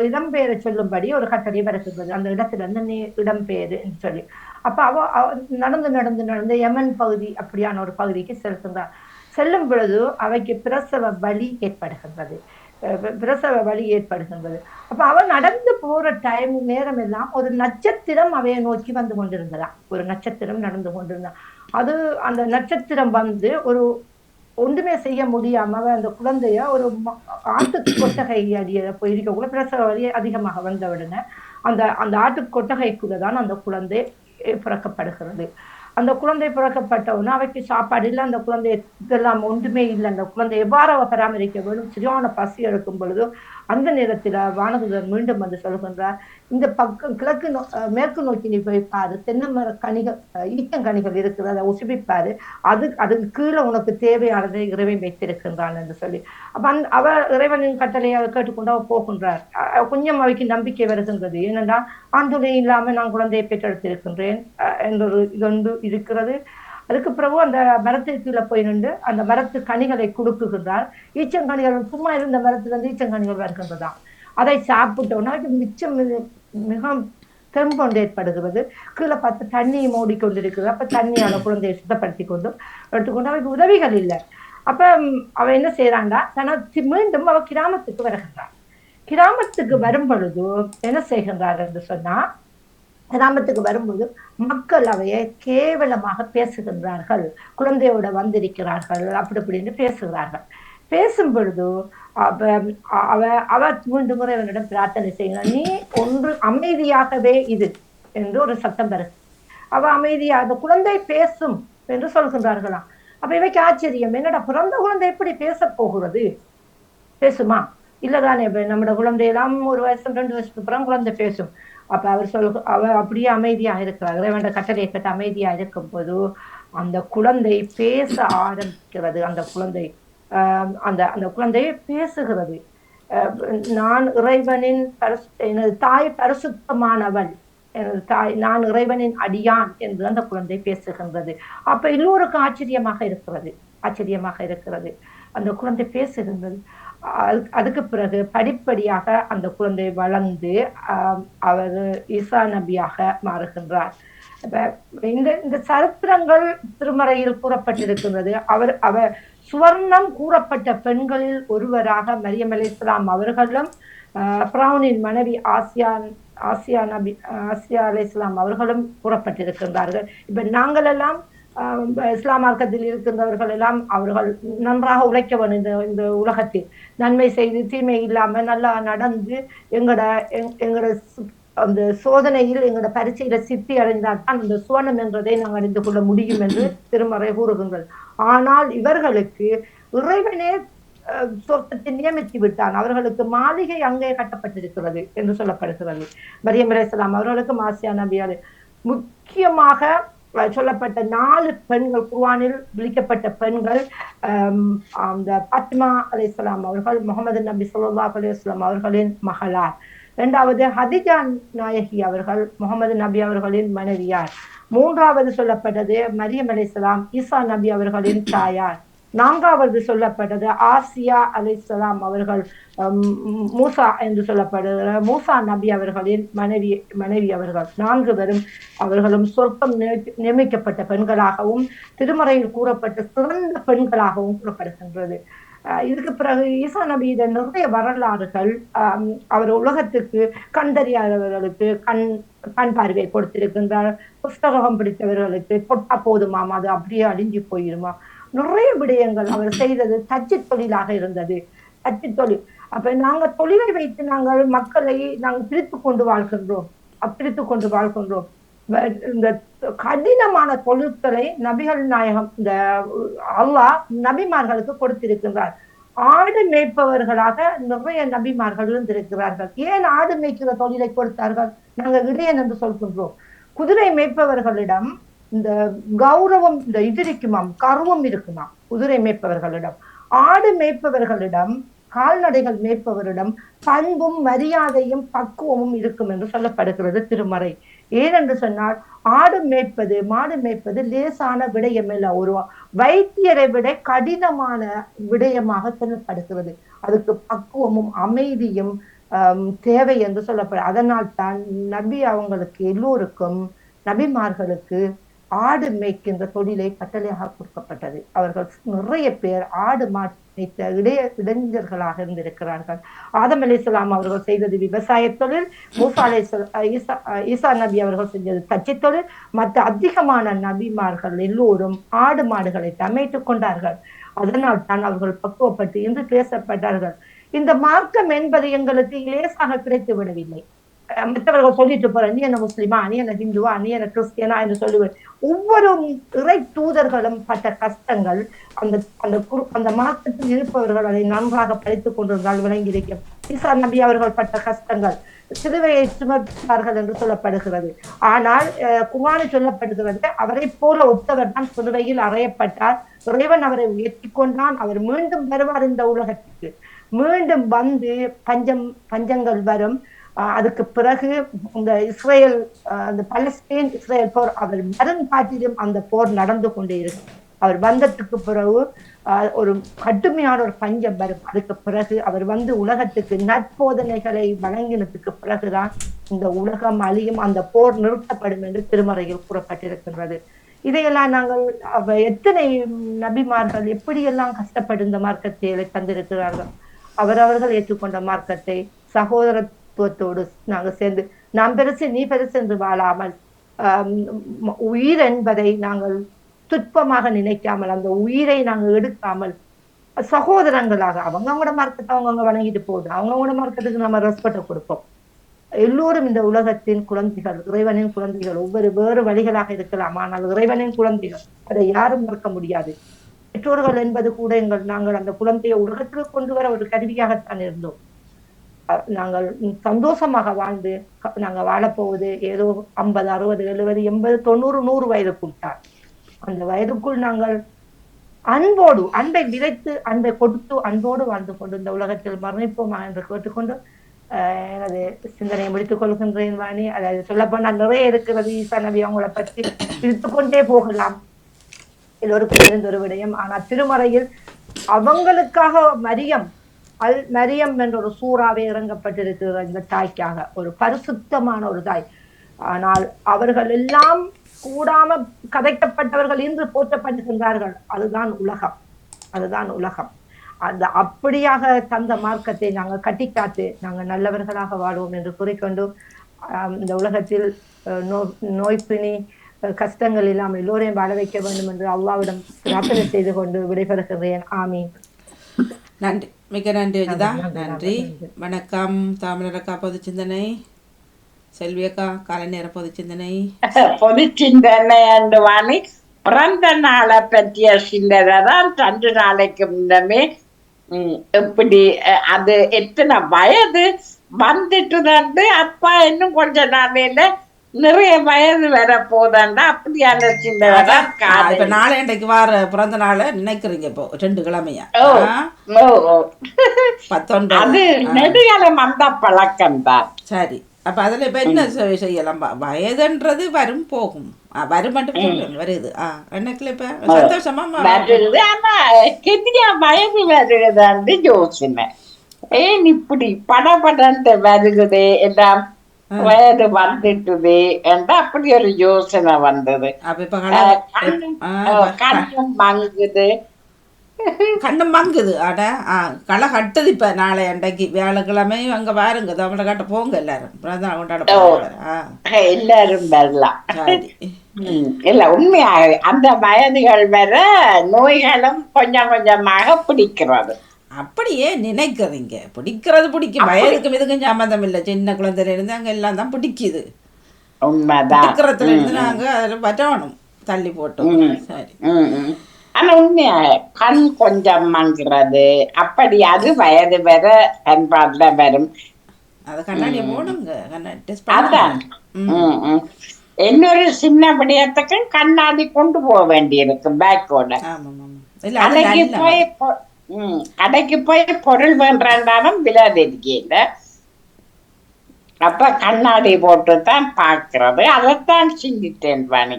இடம்பெயர சொல்லும்படி ஒரு கட்டளை வருகின்றது. அந்த இடத்துல இருந்து நீ இடம்பெயரு என்று சொல்லி. அப்ப அவ நடந்து யமன் பகுதி அப்படியான ஒரு பகுதிக்கு செலுத்துகிறார். செல்லும் பொழுது அவைக்கு பிரசவ வலி ஏற்படுகின்றது. அப்ப அவ நடந்து போற நேரம் எல்லாம் ஒரு நட்சத்திரம் அவையை நோக்கி வந்து கொண்டிருந்ததாம். ஒரு நட்சத்திரம் நடந்து கொண்டிருந்தான். அது அந்த நட்சத்திரம் வந்து ஒரு ஒன்றுமே செய்ய முடியாம அந்த குழந்தைய ஒரு ஆட்டு கொட்டகை அடிய போயிருக்கக்குள்ள பிரசவ வலி அதிகமாக வந்த உடனே அந்த ஆட்டு கொட்டகைக்குள்ளதான் அந்த குழந்தை பிறக்கப்படுகிறது. அந்த குழந்தை பிறக்கப்பட்டவுடனே அவைக்கு சாப்பாடு இல்லை, அந்த குழந்தை இதெல்லாம் ஒன்றுமே இல்லை. அந்த குழந்தை எவ்வாறு பராமரிக்க வேண்டும்? சரியான பசி எடுக்கும் பொழுது அந்த நேரத்தில் வானதுதர் மீண்டும் வந்து சொல்கின்றார், இந்த பக்கம் மேற்கு நோக்கி நீ போய் பாரு, தென்னை மர கனிகள் ஈச்சங்கனிகள் இருக்கிறது, அதை உசுபிப்பாரு, அதுக்கு கீழே உனக்கு தேவையானதை இறைவன் வைத்திருக்கின்றான் என்று சொல்லி. அப்ப அவ இறைவனின் கட்டளையை கேட்டுக்கொண்டு அவ போகின்றார். கொஞ்சம் அவைக்கு நம்பிக்கை வருகின்றது. ஏனென்றால் ஆண்டுணை இல்லாமல் நான் குழந்தையை பெற்றெடுத்திருக்கின்றேன் என்றொரு இதொன்று இருக்கிறது. அதுக்கு பிறகு அந்த மரத்தை கீழே போய் நின்று அந்த மரத்து கனிகளை கொடுக்குகின்றார். ஈச்சங்கனிகள் சும்மா இருந்த மரத்திலிருந்து ஈச்சங்கனிகள் வருகின்றதாம். அதை சாப்பிட்டோன்னா மிச்சம் மிக தெம்பொண்டு ஏற்படுகிறது. கீழே பார்த்து தண்ணியை மூடிக்கொண்டிருக்கிறது. அப்ப தண்ணியால குழந்தையை சுத்தப்படுத்தி கொண்டு எடுத்துக்கொண்டு அவைக்கு உதவிகள் இல்லை. அப்ப அவ என்ன செய்யறாண்டா, தனக்கு மீண்டும் அவ கிராமத்துக்கு வருகின்றார். கிராமத்துக்கு வரும் பொழுது என்ன செய்கின்றார் என்று சொன்னா, கிராமத்துக்கு வரும்போது மக்கள் அவையை கேவலமாக பேசுகின்றார்கள். குழந்தையோட வந்திருக்கிறார்கள் அப்படி இப்படின்னு பேசுகிறார்கள். பேசும் பொழுது அவ மீண்டும் இறைவனிடம் பிரார்த்தனை செய்கிறார், நீ ஒன்று அமைதியாகவே இது என்று ஒரு சத்தம் வருது. அவ அமைதியா அந்த குழந்தை பேசும் என்று சொல்கின்றார்களாம். அப்ப இவைக்கு ஆச்சரியம், என்னடா பிறந்த குழந்தை எப்படி பேச போகிறது? பேசுமா? இல்லதானே, நம்மளோட குழந்தையெல்லாம் 1 வயசு 2 வயசுக்கு அப்புறம் குழந்தை பேசும். அப்ப அவ அப்படியே அமைதியா இருக்கிறார். இறைவன் கட்டளையை கேட்டு அமைதியா இருக்கும் போது அந்த குழந்தை பேச ஆரம்பிக்கிறது. அந்த குழந்தை பேசுகிறது. நான் இறைவனின் எனது தாய் பரிசுத்தமானவள், எனது தாய், நான் இறைவனின் அடியான் என்று அந்த குழந்தை பேசுகின்றது. அப்ப எல்லோருக்கும் ஆச்சரியமாக இருக்கிறது. அந்த குழந்தை பேசுகின்றது. அதுக்கு பிறகு படிப்படியாக அந்த குழந்தை வளர்ந்து அவர் ஈசா நபியாக மாறுகின்றார். இந்த சரித்திரங்கள் திருமறையில் கூறப்பட்டிருக்கின்றது. அவர் சுவர்ணம் கூறப்பட்ட பெண்களில் ஒருவராக மரியம் அலைஹிஸ்ஸலாம் அவர்களும் பிரவுனின் மனைவி ஆசியா அலைஹிஸ்ஸலாம் அவர்களும் கூறப்பட்டிருக்கின்றார்கள். இப்ப நாங்கள் எல்லாம் இஸ்லாம் மார்க்கத்தில் இருக்கின்றவர்கள் எல்லாம் அவர்கள் நன்றாக உழைக்க வேண்டும். இந்த உலகத்தில் நன்மை செய்து தீமை இல்லாம நல்லா நடந்து எங்களோட அந்த சோதனையில் எங்களோட பரீட்சையில சித்தி அடைந்தால் தான் இந்த சுவனம் என்றதை நாங்கள் அறிந்து கொள்ள முடியும் என்று திருமறை கூறுகின்றது. ஆனால் இவர்களுக்கு இறைவனே சொர்க்கத்தை நியமித்து விட்டான். அவர்களுக்கு மாளிகை அங்கே கட்டப்பட்டிருக்கிறது என்று சொல்லப்படுகிறது. மரியம் அலைஹிஸ்ஸலாம் அவர்களுக்கும் ஆசியா நபியால் முக்கியமாக சொல்லப்பட்ட 4 பெண்கள், குர்ஆனில் விளிக்கப்பட்ட பெண்கள், அந்த பாத்திமா அலைஹிஸ்ஸலாம் அவர்கள் முகமது நபி ஸல்லல்லாஹு அலைஹி வஸல்லம் அவர்களின் மகளார். 2வது ஹதிஜா நாயகி அவர்கள் முகமது நபி அவர்களின் மனைவியார். 3வது சொல்லப்பட்டது மரியம் அலைஹிஸ்ஸலாம் ஈசா நபி அவர்களின் தாயார். 4வது சொல்லப்பட்டது ஆசியா அலைஹிஸ்ஸலாம் அவர்கள் மூசா என்று சொல்லப்படுகிற மூசா நபி அவர்களின் மனைவி அவர்கள். 4 பேரும் அவர்களும் சொர்க்கம் நியமிக்கப்பட்ட பெண்களாகவும் திருமறையில் கூறப்பட்ட சிறந்த பெண்களாகவும் கூறப்படுகின்றது. இதுக்கு பிறகு ஈசா நபியிட நிறைய வரலாறுகள், அவர் உலகத்துக்கு கண் தெரியாதவர்களுக்கு கண் பார்வை கொடுத்திருக்கின்றார். புஸ்தகம் பிடித்தவர்களுக்கு தொட்டா போதுமாம், அது அப்படியே அழிஞ்சு போயிருமா, நிறைய விடயங்கள் அவர் செய்தது. தச்சு தொழிலாக இருந்தது, தச்சு தொழில். அப்ப நாங்க தொழிலை வைத்து நாங்கள் மக்களை நாங்கள் பிரித்து கொண்டு வாழ்கின்றோம். இந்த கடினமான பொருட்களை நபிகள் நாயகம் இந்த அல்லாஹ் நபிமார்களுக்கு கொடுத்திருக்கின்றார். ஆடு மேய்ப்பவர்களாக நிறைய நபிமார்கள் இருந்திருக்கிறார்கள். ஏன் ஆடு மேய்க்கிற தொழிலை கொடுத்தார்கள்? நாங்கள் இடையன் என்று சொல்கின்றோம். குதிரை மேய்ப்பவர்களிடம் இந்த கௌரவம் இந்த இது இருக்குமாம், கர்வம் இருக்குமாம் குதிரை மேய்ப்பவர்களிடம். ஆடு மேய்ப்பவர்களிடம், கால்நடைகள் மேய்ப்பவரிடம் பண்பும் மரியாதையும் பக்குவமும் இருக்கும் என்று சொல்லப்படுகிறது திருமறை. ஏனென்று சொன்னால் ஆடு மேய்ப்பது மாடு மேய்ப்பது லேசான விடயம் அல்ல, ஒரு வைத்தியரை விட கடினமான விடயமாக சொல்லப்படுகிறது. அதுக்கு பக்குவமும் அமைதியும் தேவை என்று சொல்லப்படும். அதனால் தான் நபி அவங்களுக்கு எல்லோருக்கும் நபிமார்களுக்கு ஆடு மேய்க்கின்ற தொழிலை கட்டளையாக கொடுக்கப்பட்டது. அவர்கள் நிறைய பேர் ஆடு மேய்த்த இளைஞர்களாக இருந்திருக்கிறார்கள். ஆதம் அலைஹிஸ்ஸலாம் அவர்கள் செய்தது விவசாய தொழில், மூசா ஈசா நபி அவர்கள் செஞ்சது தச்சு தொழில். மற்ற அதிகமான நபிமார்கள் எல்லோரும் ஆடு மாடுகளை அமைத்துக் கொண்டார்கள். அதனால் தான் அவர்கள் பக்குவப்பட்டு இன்று பேசப்பட்டார்கள். இந்த மார்க்கம் என்பது எங்களுக்கு லேசாக கிடைத்து விடவில்லை. மற்றவர்கள் சொல்லிட்டு போற, நீ என்ன முஸ்லிமா, நீ என்ன ஹிந்துவா, நீ என்ன கிறிஸ்டியனா என்று சொல்லுவேன். ஒவ்வொரு இறை தூதர்களும் பட்ட கஷ்டங்கள் அந்த மார்க்கத்தில் இருப்பவர்கள் அதை நன்றாக படித்துக் கொண்டிருந்தால் விளங்கியிருக்கும். ஈசா நபி அவர்கள் பட்ட கஷ்டங்கள், சிலுவையை சுமத்தார்கள் என்று சொல்லப்படுகிறது. ஆனால் குர்ஆனில் சொல்லப்படுகிறது, அவரை போல ஒத்தவர் தான் சிலுவையில் அறையப்பட்டார், இறைவன் அவரை உயர்த்தி கொண்டான், அவர் மீண்டும் வருவார் இந்த உலகத்துக்கு, மீண்டும் வந்து பஞ்சங்கள் வரும். அதுக்கு பிறகு இந்த இஸ்ரேல், அந்த பலஸ்தீன் இஸ்ரேல் போர், அவர் வரும் காட்டிலும் அந்த போர் நடந்து கொண்டே இருக்கு. அவர் வந்ததுக்கு பிறகு ஒரு கடுமையான ஒரு பஞ்சம் வரும். அதுக்கு பிறகு அவர் வந்து உலகத்துக்கு நற்போதனைகளை வழங்கினதுக்கு பிறகுதான் இந்த உலகம் அழியும், அந்த போர் நிறுத்தப்படும் என்று திருமறையில் கூறப்பட்டிருக்கின்றது. இதையெல்லாம் நாங்கள் எத்தனை நபிமார்கள் எப்படியெல்லாம் கஷ்டப்பட்டு இந்த மார்க்கத்தை தந்திருக்கிறார்கள். அவரவர்கள் ஏற்றுக்கொண்ட மார்க்கத்தை சகோதரத்துவத்தோடு நாங்கள் சேர்ந்து நாம் பெருசு நீ பெருசு என்று வாழாமல், உயிர் என்பதை நாங்கள் துன்பமாக நினைக்காமல், அந்த உயிரை நாங்கள் எடுக்காமல் சகோதரங்களாக அவங்கவுங்களோட மார்க்கத்தை அவங்கவுங்க வணங்கிட்டு போகுது, அவங்கவுங்களோட மார்க்கத்துக்கு நம்ம ரெஸ்பெக்ட் கொடுப்போம். எல்லோரும் இந்த உலகத்தின் குழந்தைகள், இறைவனின் குழந்தைகள். ஒவ்வொரு வேறு வழிகளாக இருக்கலாம், ஆனால் இறைவனின் குழந்தைகள், அதை யாரும் மறுக்க முடியாது. பெற்றோர்கள் என்பது கூட நாங்கள் அந்த குழந்தையை உலகத்தில் கொண்டு வர ஒரு கருவியாகத்தான் இருந்தோம். நாங்கள் சந்தோஷமாக வாழ்ந்து நாங்கள் வாழப்போவது ஏதோ 50, 60, 70, 80, 90, 100 வயதுக்குள் தான். அந்த வயதுக்குள் நாங்கள் அன்போடு, அன்பை விதைத்து அன்பை கொடுத்து அன்போடு வாழ்ந்து கொண்டு இந்த உலகத்தில் மரணிப்போமா என்று கேட்டுக்கொண்டு எனது சிந்தனையை முடித்துக் கொள்கின்றேன் வாணி. அதாவது சொல்லப்போனால் நிறைய இருக்கிறது. ஈசா நபி அவங்களை பற்றி பிரித்து கொண்டே போகலாம், எல்லோருக்கும் இருந்த ஒரு விடயம். ஆனால் திருமறையில் அவங்களுக்காக மரியம் என்ற ஒரு சூறாவே இறங்கப்பட்டிருக்கிற இந்த தாய்க்காக, ஒரு பரிசுத்தமான ஒரு தாய். ஆனால் அவர்கள் எல்லாம் கூடாம கதைக்கப்பட்டவர்கள் இன்று போற்றப்படுகின்றார்கள். அதுதான் உலகம், அதுதான் உலகம். அந்த அப்படியாக தந்த மார்க்கத்தை நாங்கள் கட்டிக்காத்து நாங்கள் நல்லவர்களாக வாழ்வோம் என்று கூறிக்கொண்டு, இந்த உலகத்தில் நோய்பிணி கஷ்டங்கள் இல்லாமல் எல்லோரையும் வாழ வைக்க வேண்டும் என்று அல்லாஹ்விடம் பிரார்த்தனை செய்து கொண்டு விடைபெறுகிறேன். ஆமீன். நன்றி, மிக நன்றி அஜிதா, நன்றி. வணக்கம் தாமிரக்கா. பொது சிந்தனை செல்வியக்கா, காலை நேர பொது சிந்தனை. பொது சிந்தனை அண்டு வாணி, பிறந்த நாளை பற்றிய சிந்தனை தான். 2 நாளைக்கு முன்னமே எப்படி அது எத்தனை வயது வந்துட்டு அப்பா இன்னும் கொஞ்ச நாளையில நிறைய வயது வர போதாண்டா அப்படியான சிந்தனை தான். இப்ப நாளை இன்றைக்கு வார பிறந்த நாளை நினைக்கிறீங்க இப்போ 2 கிழமையா? 19 அது நெடுகாலம் அந்த பழக்கம் தான். சரி, அப்ப அதுல இப்ப என்ன செய்யலாம்? வயதுன்றது வரும் போகும், வரும் மட்டும் வருது. என்னக்குல இப்ப சந்தோஷமா வருது. ஆனா கெதியா வயது வருகுதான்னு யோசனை. ஏன் இப்படி படபடன்ட்டு வருகுதே, எல்லாம் வயது வந்துட்டுது என்று அப்படி ஒரு யோசனை வந்தது. கண்ணும் மங்குது, கண்ணும் மங்குது. அட களை கட்டுது. இப்ப நாளை அன்றைக்கு வியாழக்கிழமை அங்க வாருங்க, தமிழ காட்ட போங்க எல்லாரும், பிறந்தநாள் கொண்டாட எல்லாரும் வரலாம். இல்ல உண்மையாக அந்த வயதுகள் வர நோய்களும் கொஞ்சம் கொஞ்சமாக பிடிக்கிறது. அப்படியே நினைக்கிறீங்க? பிடிக்கிறது பிடிக்கும், வயதுக்கும் இதுக்கும் சம்மந்தம் இல்லை. சின்ன குழந்தையில இருந்து அங்க எல்லாம் தான் பிடிக்குது. உண்மைதான். இருக்கிறதுல இருந்து நாங்க அதுல வரணும் தள்ளி போட்டோம். சரி. ஆனா உண்மையா கண் கொஞ்சம் மங்கிறது அப்படி அது வயது வர கண்பாடுல வரும். அது கண்ணாடியை போடுங்க, கண்ணாடி டெஸ்ட் அதான். பண்ணுங்க. இன்னொரு சின்ன விடயத்துக்கு கண்ணாடி கொண்டு போக வேண்டியிருக்கு பேக்கோட. கடைக்கு போய் கடைக்கு போய் பொருள் வேண்டாலும் விலை தெரியுது. அப்ப கண்ணாடி போட்டு தான் பாக்குறது. அதைத்தான் சிந்தித்தேன் வாணி.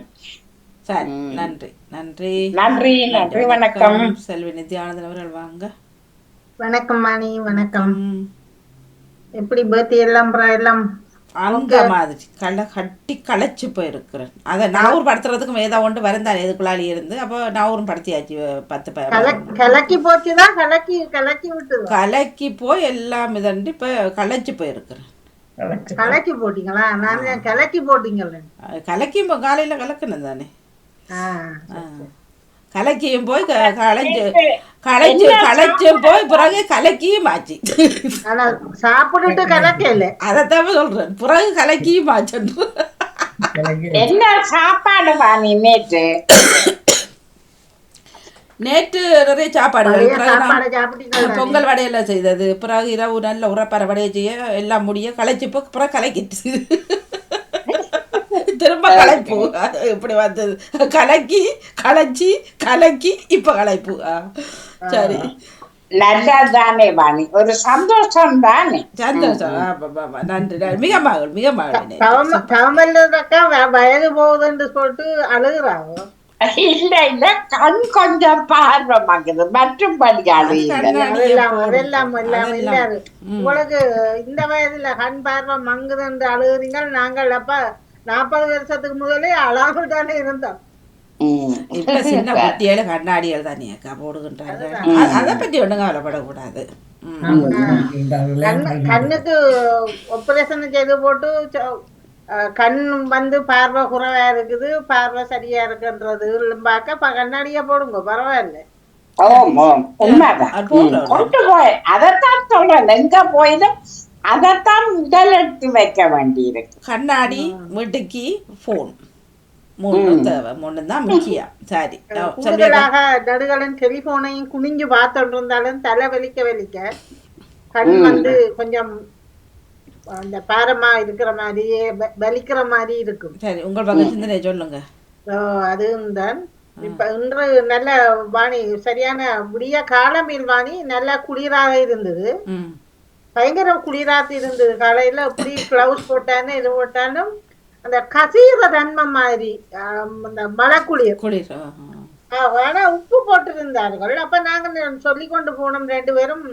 சரி, நன்றி நன்றி நன்றி நன்றி. வணக்கம். செல்வி நித்யானந்தன் அவர்கள் வாங்க. வணக்கம் வாணி. வணக்கம். எப்படி பர்த்டே எல்லாம் எல்லாம் அந்த மாதிரி கட்டி களைச்சு போயிருக்கிறேன். அதை நாவூர் படுத்துறதுக்கு ஏதோ ஒன்று வருந்தானே இதுக்குள்ளாடி இருந்து. அப்போ நாவூரும் படுத்தியாச்சு 10 கலக்கி போச்சுதான். கலக்கி விட்டு கலக்கி போய் எல்லாம் இதண்டு இப்ப களைச்சு போயிருக்கிறேன். கலக்கி போட்டீங்களா? நான் கலக்கி போட்டீங்கல்ல. கலக்கி காலையில கலக்கணும் தானே. கலக்கியும் போய் களைச்சும் போய் பிறகு கலக்கியும் ஆச்சு. சாப்பிட்டுட்டு கலக்கல. அதைத்தான் சொல்றேன், பிறகு கலக்கியும் ஆச்சு. என்ன சாப்பாடு வாணி? நேற்று நிறைய சாப்பாடுகள், பொங்கல் வடையெல்லாம் செய்தது. பிறகு இரவு நல்ல உரப்பற வடையை செய்ய எல்லாம் முடிய களைச்சு போய் பிறகு கலக்கிட்டு திரும்ப களைப்பு. இப்படி வந்தது, கலக்கி இப்ப களைப்பு. சரி, நல்லதானே வாணி, ஒரு சந்தோஷம் தானே. சந்தோஷம். நன்றி, மிக மகள் மிக மகள். வயது போகுதுன்னு சொல்லிட்டு அழுகுறாங்க. இல்ல இல்ல, கண் கொஞ்சம் பார்வமாக்குது, மற்றும்படி அதெல்லாம் உங்களுக்கு இந்த வயதுல கண் பார்வை மங்குது என்று அழுகுறீங்க. நாங்கள் அப்ப 40 வருஷத்துக்கு முதலே அழாமதானே இருந்தோம். இப்ப சின்ன குட்டியால கண்ணாடிகள் தானே அக்கா போடுகின்றாங்க. அதை பத்தி ஒண்ணும் கவலைப்படக்கூடாது. கண்ணுக்கு ஆபரேஷன் செய்து போட்டு கண் வந்து பார்வை குறைவா இருக்குது, பார்வை சரியா இருக்குன்றது பார்க்க கண்ணாடியா போடுங்க, பரவாயில்ல. கொண்டு போய் அதைத்தான் சொல்றேன், எங்க போயிடும் அதைத்தான் முதல் எடுத்து வைக்க வேண்டியிருக்கு. கண்ணாடி, வீட்டுக்கு போன், 3 தேவை. 3 தான் முக்கியம். சரி, கூடுதலாக நடுகளின் டெலிபோனையும் குனிஞ்சு பார்த்துட்டு இருந்தாலும் தலை வலிக்க கண் வந்து கொஞ்சம் அந்த பாரமா இருக்கிற மாதிரி வலிக்கிற மாதிரி இருக்கும். சரி, உங்கள் பக்கம் சிந்தனை சொல்லுங்க. அதுவும் தான். இப்ப இன்று நல்ல வாணி, சரியான விடிய காலமில் வாணி நல்லா குளிராக இருந்தது. பயங்கர குளிராக இருந்தது. காலையில இப்படி கிளவுஸ் போட்டாலும் இது போட்டாலும் அந்த கசீர தன்மை மாதிரி அந்த மழை குளிர். ஆனா உப்பு போட்டிருந்தார்கள். அப்ப நாங்க சொல்லி கொண்டு போனோம் 2 பேரும்.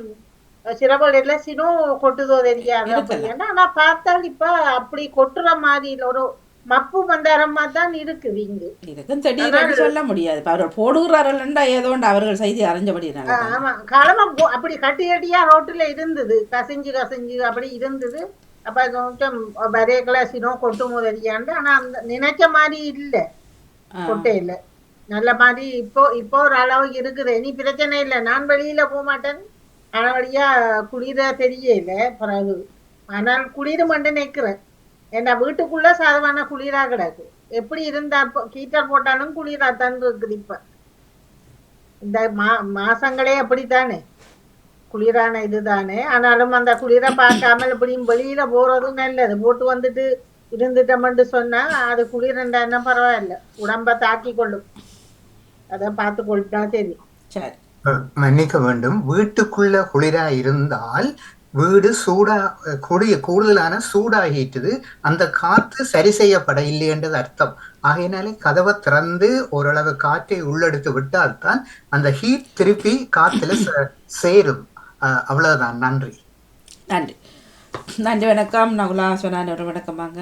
சிறபடியில சினோ கொட்டுதோ தெரியாது அப்படின்னா. ஆனா பார்த்தால் இப்ப அப்படி கொட்டுற மாதிரி ஒரு மப்பு மந்தாரமா தான் இருக்குது இங்கு. திடீர்னு சொல்ல முடியாது. அவர்கள் போடுகிறார்கள் ஏதோ அவர்கள் செய்தி அறிஞ்சபடினால. ஆமா, காலமா அப்படி கட்டியா ரோட்டுல இருந்தது, கசிஞ்சு அப்படி இருந்தது. அப்ப கொஞ்சம் வரையக்கல சினோ கொட்டும் தெரியாண்டு. ஆனா அந்த நினைச்ச மாதிரி இல்ல, கொட்டையில நல்ல மாதிரி இப்போ ஒரு அளவுக்கு இருக்குது. இனி பிரச்சனை இல்லை. நான் வெளியில போக மாட்டேன். ஆனா வழியா குளிர தெரியல பிறகு. ஆனால் குளிர் மட்டும் நிற்கிறேன். ஏன்னா வீட்டுக்குள்ள சாதாரண குளிரா கிடக்கு. எப்படி இருந்தா ஹீட்டர் போட்டாலும் குளிரா தான் இருக்குது. இப்ப இந்த மாசங்களே அப்படித்தானே, குளிரான இதுதானே. ஆனாலும் அந்த குளிரை பார்க்காமல் இப்படியும் வெளியில போறதும் நல்லது. போட்டு வந்துட்டு இருந்துட்டோம்னு சொன்னா அது குளிரண்டா என்ன பரவாயில்ல, உடம்ப தாக்கி கொள்ளும். அதை பார்த்து கொள்ளிட்டா சரி. சரி, மன்னிக்க வேண்டும். வீட்டுக்குள்ள குளிரா இருந்தால் வீடு கூடுதலான சூடாகிட்டுது. அந்த காற்று சரி செய்யப்பட இல்லைன்றது அர்த்தம். ஆகையினாலே கதவை திறந்து ஓரளவு காற்றை உள்ளெடுத்து விட்டால்தான் அந்த ஹீட் திருப்பி காத்துல சேரும். அவ்வளவுதான். நன்றி. நன்றி நன்றி. வணக்கம். நகுலா சொன்னான் ஒரு வணக்கமாங்க.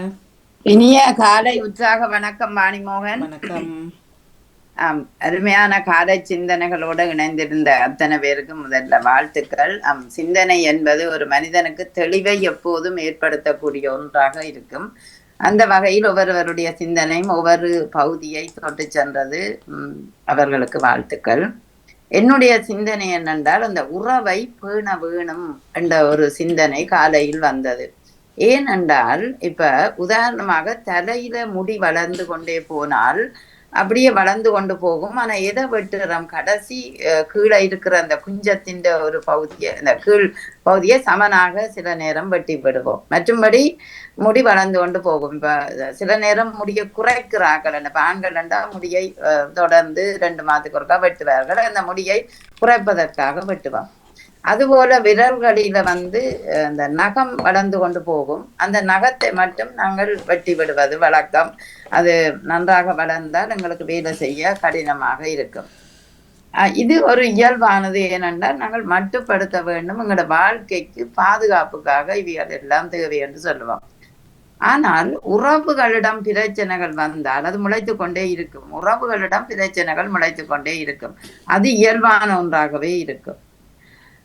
இனிய காலை உற்சாக வணக்கம் வாணிமோகன். வணக்கம். அருமையான காலை சிந்தனைகளோடு இணைந்திருந்த அத்தனை பேருக்கு முதல்ல வாழ்த்துக்கள். சிந்தனை என்பது ஒரு மனிதனுக்கு தெளிவை எப்போதும் ஏற்படுத்தக்கூடிய ஒன்றாக இருக்கும். அந்த வகையில் ஒவ்வொருவருடைய சிந்தனையும் ஒவ்வொரு பகுதியை தொட்டு சென்றது. அவர்களுக்கு வாழ்த்துக்கள். என்னுடைய சிந்தனை என்னென்றால், அந்த உறவை பேண வேணும் என்ற ஒரு சிந்தனை காலையில் வந்தது. ஏனென்றால் இப்ப உதாரணமாக தலையில முடி வளர்ந்து கொண்டே போனால் அப்படியே வளர்ந்து கொண்டு போகும். ஆனா எதை வெட்டுறோம், கடைசி கீழே இருக்கிற அந்த குஞ்சத்தின் ஒரு பகுதியை, அந்த கீழ் பகுதியை சமனாக சில நேரம் வெட்டி விடுவோம். மற்றும்படி முடி வளர்ந்து கொண்டு போகும். இப்ப சில நேரம் முடியை குறைக்கிறார்கள். இப்ப ஆண்கள் முடியை தொடர்ந்து 2 மாதத்துக்கு ஒருக்கா வெட்டுவார்கள். அந்த முடியை குறைப்பதற்காக வெட்டுவாங்க. அதுபோல விரல்களில அந்த நகம் வளர்ந்து கொண்டு போகும். அந்த நகத்தை மட்டும் நாங்கள் வெட்டி விடுவது வழக்கம். அது நன்றாக வளர்ந்தால் எங்களுக்கு வேலை செய்ய கடினமாக இருக்கும். இது ஒரு இயல்பானது. ஏனென்றால் நாங்கள் மட்டுப்படுத்த வேண்டும். எங்களோட வாழ்க்கைக்கு பாதுகாப்புக்காக இவைகள் எல்லாம் தேவை என்று சொல்லுவோம். ஆனால் உறவுகளிடம் பிரச்சனைகள் வந்தால் அது முளைத்து கொண்டே இருக்கும். உறவுகளிடம் பிரச்சனைகள் முளைத்து கொண்டே இருக்கும். அது இயல்பான ஒன்றாகவே இருக்கும்.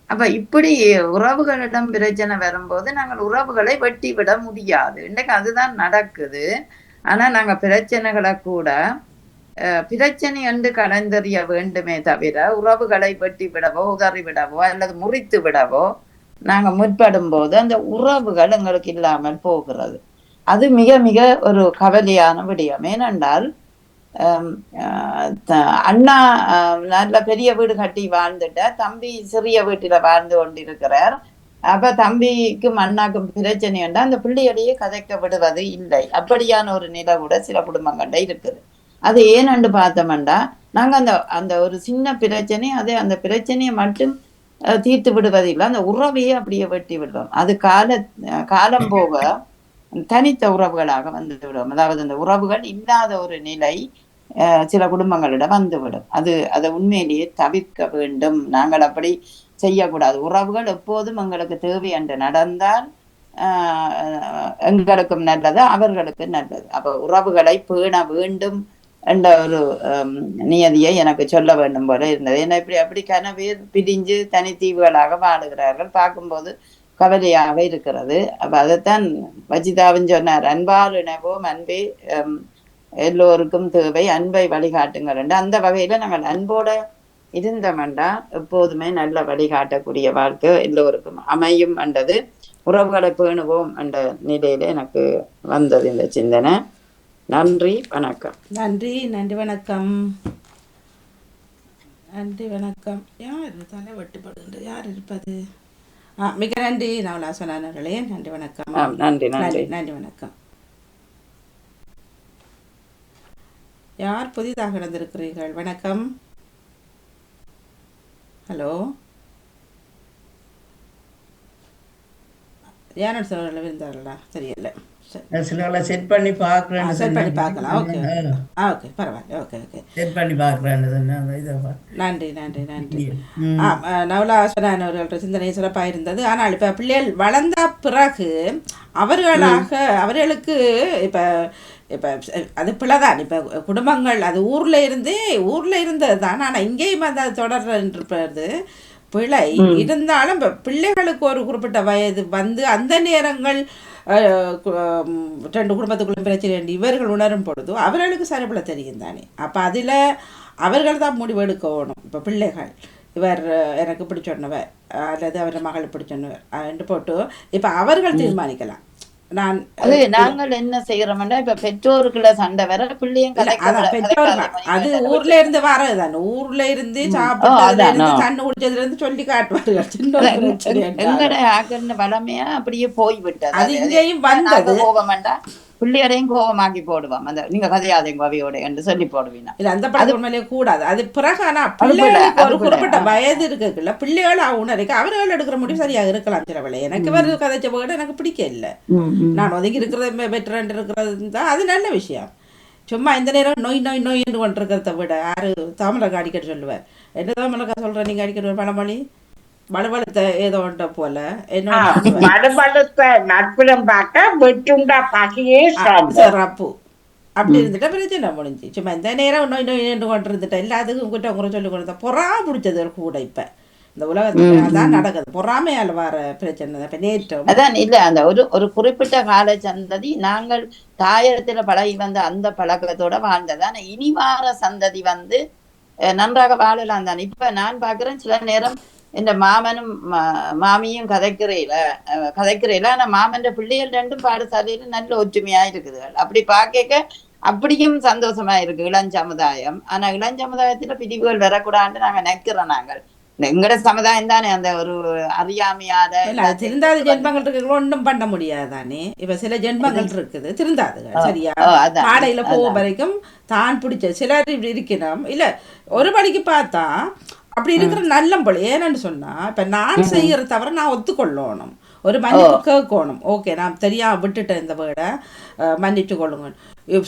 அப்ப இப்படி உறவுகளிடம் பிரச்சனை வரும்போது நாங்கள் உறவுகளை வெட்டி விட முடியாது. இன்றைக்கு அதுதான் நடக்குது. ஆனா நாங்க பிரச்சனைகளை கூட பிரச்சனை என்று கலந்தறிய வேண்டுமே தவிர உறவுகளை வெட்டி விடவோ உதறி விடவோ அல்லது முறித்து விடவோ நாங்க முற்படும் போது அந்த உறவுகள் எங்களுக்கு இல்லாமல் போகிறது. அது மிக மிக ஒரு கவலையான விடயம். ஏனென்றால் அண்ணா நல்ல பெரிய வீடு கட்டி வாழ்ந்துட்ட, தம்பி சிறிய வீட்டில வாழ்ந்து கொண்டிருக்கிறார். அப்ப தம்பிக்கும் அண்ணாக்கும் பிரச்சனை என்றால் அந்த பிள்ளைகளையே கதைக்க விடுவது இல்லை. அப்படியான ஒரு நிலை கூட சில குடும்பங்கள்ல இருக்குது. அது ஏனென்று பார்த்தோம்டா நாங்க அந்த ஒரு சின்ன பிரச்சனை அந்த பிரச்சனையை மட்டும் தீர்த்து விடுவதில்லை, அந்த உறவையே அப்படியே வெட்டி விடுவோம். அது காலம் போக தனித்த உறவுகளாக வந்து விடும். அதாவது அந்த உறவுகள் இல்லாத ஒரு நிலை சில குடும்பங்களிடம் வந்துவிடும். அதை உண்மையிலேயே தவிர்க்க வேண்டும். நாங்கள் அப்படி செய்யக்கூடாது. உறவுகள் எப்போதும் எங்களுக்கு தேவை என்று நடந்தால் எங்களுக்கும் நல்லது, அவர்களுக்கு நல்லது. அப்ப உறவுகளை பேண வேண்டும் என்ற ஒரு நியதியை எனக்கு சொல்ல வேண்டும் போல இருந்தது. ஏன்னா அப்படி கனவேர் பிரிஞ்சு தனித்தீவுகளாக வாழுகிறார்கள். பார்க்கும்போது கவலையாக இருக்கிறது. அப்ப அதைத்தான் வஜிதாவும் சொன்னார், அன்பால் இணைவோம், அன்பே எல்லோருக்கும் தேவை, அன்பை வழிகாட்டுங்கள் என்று. அந்த வகையில நாங்கள் அன்போட இருந்தோம்டா எப்போதுமே நல்ல வழிகாட்டக்கூடிய வாழ்க்கை எல்லோருக்கும் அமையும் என்றது உறவுகளை பேணுவோம் என்ற நிலையில எனக்கு வந்தது இந்த சிந்தனை. நன்றி, வணக்கம். நன்றி, நன்றி, வணக்கம். நன்றி, வணக்கம். யார் தலை வெட்டுப்படுகின்ற யார் இருப்பது? மிக நன்றி நவலா சொன்னார்களே. நன்றி, வணக்கம். நன்றி, நன்றி, நன்றி, வணக்கம். யார் புதிதாக நடந்திருக்கிறீர்கள்? வணக்கம். ஹலோ, யார் சொல்ல இருந்தார்களா? தெரியல. செட் பண்ணி பார்க்கலாம். ஓகே ஓகே, பரவாயில்ல. ஓகே ஓகே, செட் பண்ணி பார்க்கலாம். நன்றி, நன்றி, நன்றி. நவலா சொன்னான் அவர்களோட சிந்தனை சிறப்பாக இருந்தது. ஆனால் இப்போ பிள்ளைகள் வளர்ந்த பிறகு அவர்களுக்கு இப்போ அது பிள்ளைதான். இப்போ குடும்பங்கள் அது ஊரில் இருந்தது தான். ஆனால் இங்கேயும் அது தொடர்றது பிழை இருந்தாலும் இப்போ பிள்ளைகளுக்கு ஒரு குறிப்பிட்ட வயது அந்த நேரங்கள் 2 குடும்பத்துக்குள்ள பிரச்சனை இவர்கள் உணரும் பொழுது அவர்களுக்கு சரிபட தெரியும் தானே. அப்போ அதில் அவர்கள் தான் முடிவு எடுக்கணும். இப்போ பிள்ளைகள் இவர் எனக்கு இப்படி சொன்னவர் அல்லது அவர் மகள் இப்படி சொன்னவர் என்று போட்டு இப்போ அவர்கள் தீர்மானிக்கலாம். நாங்கள் என்ன செய்யறோம்னா இப்ப பெற்றோருக்குள்ள சண்டை வர பிள்ளையும் அது ஊர்ல இருந்து வரதுதான். ஊர்ல இருந்து சாப்பிட்டு தண்ணி குடிச்சதுல இருந்து சொல்லி காட்டுவார்கள். எங்கட ஆக்கன்னு வளமையா அப்படியே போய்விட்டது. அது இங்கேயும் வந்தது. கோபமாண்டா பிள்ளையரையும் கோபமாக்கி போடுவான். அந்த நீங்க கதையாதைங்க அவையோட என்று சொல்லி போடுவீங்க. இல்ல, அந்த பழக்கம் உண்மையிலே கூடாது. அது பிறகு ஆனா பிள்ளைகளுக்கு ஒரு குறிப்பிட்ட வயது இருக்குல்ல, பிள்ளைகள் உணர்க்கு அவர்கள் எடுக்கிற முடிவு சரியாக இருக்கலாம். சில வேலை எனக்கு வேறு கதைச்ச போகிட்ட எனக்கு பிடிக்க இல்லை. நான் ஒதுக்கி இருக்கிறது பெட்டர் இருக்கிறது தான் அது நல்ல விஷயம். சும்மா இந்த நேரம் நோய் நோய் நோய் என்று கொண்டிருக்கிறத விட யாரு தாமரக்கா அடிக்கடி சொல்லுவேன். என்ன தாமரக்கா சொல்ற நீங்க அடிக்கடி பழமொழி வலுவழுத்த ஏதோ ஒன்ற போல வலுவழுத்த நட்புலம் பார்க்க வெட்டுண்டா பாக்கியே சிறப்பு அப்படி இருந்துட்டா பிரச்சனை முடிஞ்சு. சும்மா இந்த நேரம் நோய் நோய் என்று கொண்டு இருந்துட்டா எல்லாத்துக்கும் குற்றம் குறை சொல்லி கொண்டு பொறா பிடிச்சது கூட. இப்ப இந்த உலகத்துல அதான் நடக்குது. பொறாமையால வர பிரச்சனை இப்ப நேற்றம் அதான் இல்ல. அந்த ஒரு குறிப்பிட்ட கால சந்ததி நாங்கள் தாயத்துல பழகி வந்த அந்த பழக்கத்தோட வாழ்ந்ததான். இனி வார சந்ததி நன்றாக வாழலாம் தான். இப்ப நான் பாக்குறேன் சில நேரம் இந்த மாமனும் மாமியும் கதைக்கிறேல ஆனா மாமன் பிள்ளைகள் ரெண்டும் பாடசாலையில நல்ல ஒற்றுமையா இருக்குது. அப்படி பார்க்க அப்படியும் சந்தோஷமா இருக்கு இளம் சமுதாயம். ஆனா இளம் சமுதாயத்துல பிரிவுகள் வரக்கூடாதுன்னு நாங்க நினைக்கிறோம். நாங்கள் எங்கட சமுதாயம் தானே அந்த ஒரு அறியாமையாத திருந்தாத ஜென்மங்கள் இருக்கு, ஒன்றும் பண்ண முடியாதானே. இப்ப சில ஜென்மங்கள் இருக்குது திருந்தாதுகள் சரியா. காலையில போகும் வரைக்கும் தான் பிடிச்ச சிலர் இப்படி இருக்கணும். இல்ல ஒரு படிக்கு பார்த்தா அப்படி இருக்கிற நல்ல போல. ஏன்னு சொன்னா இப்ப நான் செய்யற தவிர நான் ஒத்துக்கொள்ளணும், ஒரு மன்னிப்பு கேட்கணும். ஓகே நான் தெரியாம விட்டுட்டேன் இந்த வேர்டை மன்னிட்டு கொள்ளுங்க.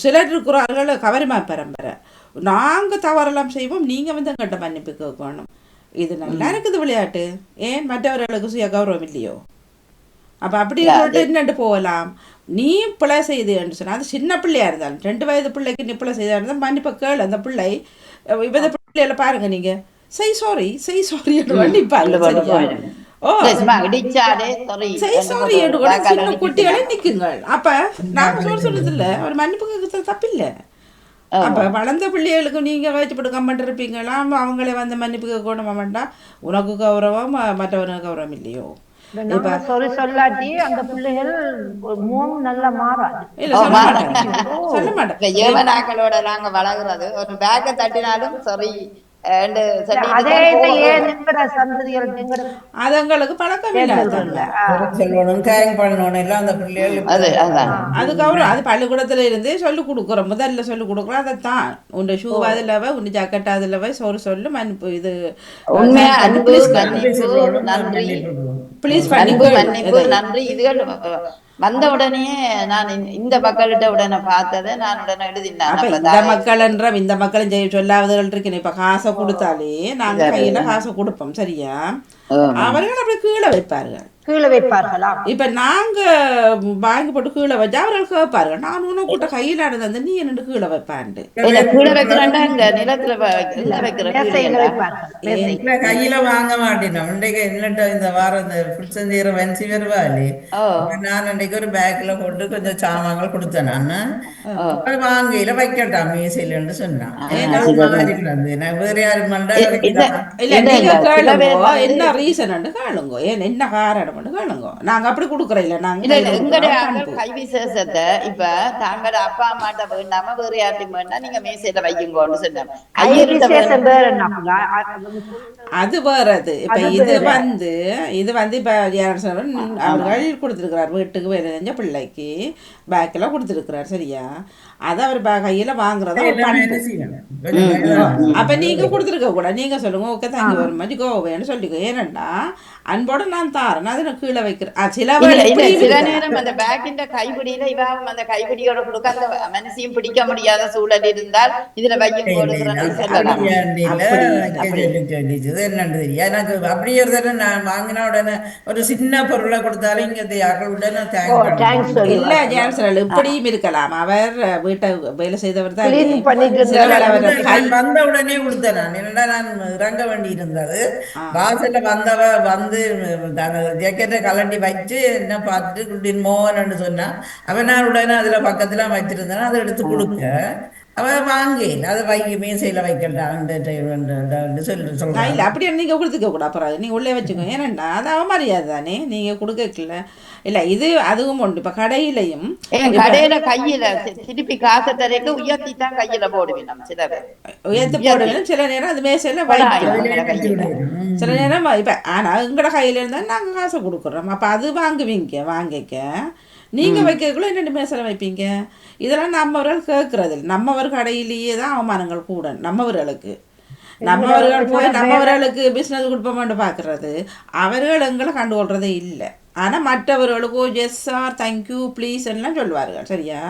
சிலர் இருக்கிறார்கள் கவரிமா பரம்பரை, நாங்க தவறெல்லாம் செய்வோம், நீங்க வந்து எங்கிட்ட மன்னிப்பு கேட்கணும். இது நல்லா இருக்குது விளையாட்டு. ஏன் மற்றவர்களுக்கு சுய கௌரவம் இல்லையோ? அப்ப அப்படி சொல்லிட்டு என்னட்டு போகலாம். நீ பிள்ளை செய்துன்னு சொன்னா அது சின்ன பிள்ளையா இருந்தாலும் 2 வயது பிள்ளைக்கு நீ பிள்ளை செய்தா இருந்தால் மன்னிப்ப கேளு. அந்த பிள்ளை இவத பிள்ளையில பாருங்க, நீங்க செய் சாரி குட்டிகளே நிக்குங்க. அப்ப நாங்க சொல்றது இல்ல, ஒரு மன்னிப்பு கேட்கறது தப்பில்லை. அப்ப வளர்ந்த பிள்ளைகளுக்கு நீங்க வச்சுப்பட்டு கம்மட்டு இருப்பீங்களா, அவங்களே வந்து மன்னிப்பு கேட்கணும் வேண்டாம். உனக்கு கௌரவம் மற்றவனுக்கு கௌரவம் இல்லையோ? சொல்லாட்டி அந்த பிள்ளைகள் நல்லா மாறாது. சொல்ல மாட்டேன். ஏவனாக்களோட நாங்க வளர்கிறது ஒரு பேக்க தட்டினாலும் சரி அதுங்களுக்கு பழக்கம் இல்ல. அதுக்கப்புறம் அது பள்ளிக்கூடத்துல இருந்தே சொல்லி கொடுக்குறோம். முதல்ல சொல்லி கொடுக்குறோம் அதைத்தான். உன் ஷூ அதுலவ உன் ஜாக்கெட் அதுலவ சொல்லு மன்னிப்பு இது ப்ளீஸ் நன்றி. இதுகள் வந்த உடனே நான் இந்த மக்கள்கிட்ட உடனே பார்த்ததை நான் உடனே எழுதினேன். இந்த மக்கள் என்ற இந்த மக்களும் சொல்லாதவர்கள் இருக்கணும். இப்ப காசை கொடுத்தாலே நாங்க கையில காசை கொடுப்போம் சரியா, அவர்கள் அப்படி கீழே வைப்பார்கள். இப்ப நாங்க வாங்கி போட்டு கீழே வச்சா அவர்கள் கேட்பார்கள், நான் உனக்கு கூட்ட கையில நடந்த நீ என்ன கீழே வைப்பான்ட்டு. கையில வாங்க மாட்டேன். என்னட்ட இந்த வாரம் இந்த வென்சி வருவாளே, நான் அன்றைக்கு ஒரு பேக்ல போட்டு கொஞ்சம் சாமான்கள் கொடுத்தேன். நான் வாங்கையில வைக்கட்டான் மீசையிலன்னு சொன்னான். வேற யாரும் என்ன ரீசன் காணுங்க, ஏன் என்ன காரணம் காணுங்க. நாங்க அப்படி கொடுக்கறோம் இல்ல. நாங்க கை விசேஷத்தை இப்ப தாங்கட அப்பா அம்மாட்ட வேண்டாம வேற யார்ட்டையும் வேண்டா நீங்க மீசையில வையுங்கன்னு சொன்னாங்க. அது வேறது. இப்ப இது வந்து இப்ப அவர்கள் கொடுத்திருக்கிறார் வீட்டுக்கு வேற தெரிஞ்ச பிள்ளைக்கு பேக்ல கொடுத்திருக்கிறார் சரியா. அத அவர் கையில வாங்குறத அப்ப நீங்க கொடுத்துருக்க கூட நீங்க சொல்லுங்க ஓகே தேங்க்யூ வெரி மச் கோ வேணும்னு சொல்லிக்கோ. ஏன்னா அன்போட நான் தாரேன் அதை நான் கீழே வைக்கிறேன். சில நேரம் அந்த பேக்கின் கைப்பிடியில இவாவும் அந்த கைப்பிடியோட கொடுக்க அந்த மனசையும் பிடிக்க முடியாத சூழல் இருந்தால் இதுல வையும் எனக்கு அப்படியே நான் வாங்கின உடனே ஒரு சின்ன பொருளை கொடுத்தாலும் இங்க உடனே இல்ல ஜான்சன் இப்படியும் இருக்கலாம். அவர் வீட்டை வேலை செய்தவர் தான் வந்த உடனே கொடுத்தேன். நான் என்னடா நான் இறங்க வேண்டி இருந்தது. வாசல்ல வந்தவ வந்து ஜாக்கெட்டை கலண்டி வச்சு என்ன பார்த்துட்டு குட்டின் மோகன்னு சொன்னா அவன் நான் உடனே அதுல பக்கத்துல வச்சிருந்தேன்னா அதை எடுத்து கொடுக்க அவன் வாங்கல அதை வைக்க மீசையில வைக்கட்டான்னு சொல்றேன். இல்ல அப்படி நீங்க கொடுத்துக்க கூட அப்புறம் நீங்க உள்ளே வச்சுக்கோ. ஏன்னா அது அவன் மரியாதை தானே, நீங்க கொடுக்கல. இல்ல இது அதுவும் உண்டு. இப்ப கடையிலையும் கடையில கையில திருப்பி காசை தரைக்கு உயர்த்தி தான் கையில போடுவேன். சில பேர் உயர்த்தி போடுவேன், சில நேரம் அது மேசையில வைக்கிறோம், சில நேரம் இப்ப ஆனா எங்கட கையில இருந்தா நாங்க காசை கொடுக்குறோம். அப்ப அது வாங்கிக்க நீங்க வைக்கக்குள்ள என்னென்ன மேசையில வைப்பீங்க. இதெல்லாம் நம்மவர்கள் கேட்கறது இல்லை. நம்மவர் கடையிலேயே தான் அவமானங்கள் கூட. நம்மவர்களுக்கு போய் நம்மவர்களுக்கு பிசினஸ் கொடுப்போம்னு பாக்குறது, அவர்கள் எங்களை கண்டுகொள்றதே இல்லை. ஆனா மற்றவர்களுக்கோ எஸ் சார் தேங்க்யூ ப்ளீஸ் எல்லாம் சொல்லுவார்கள் சரியா.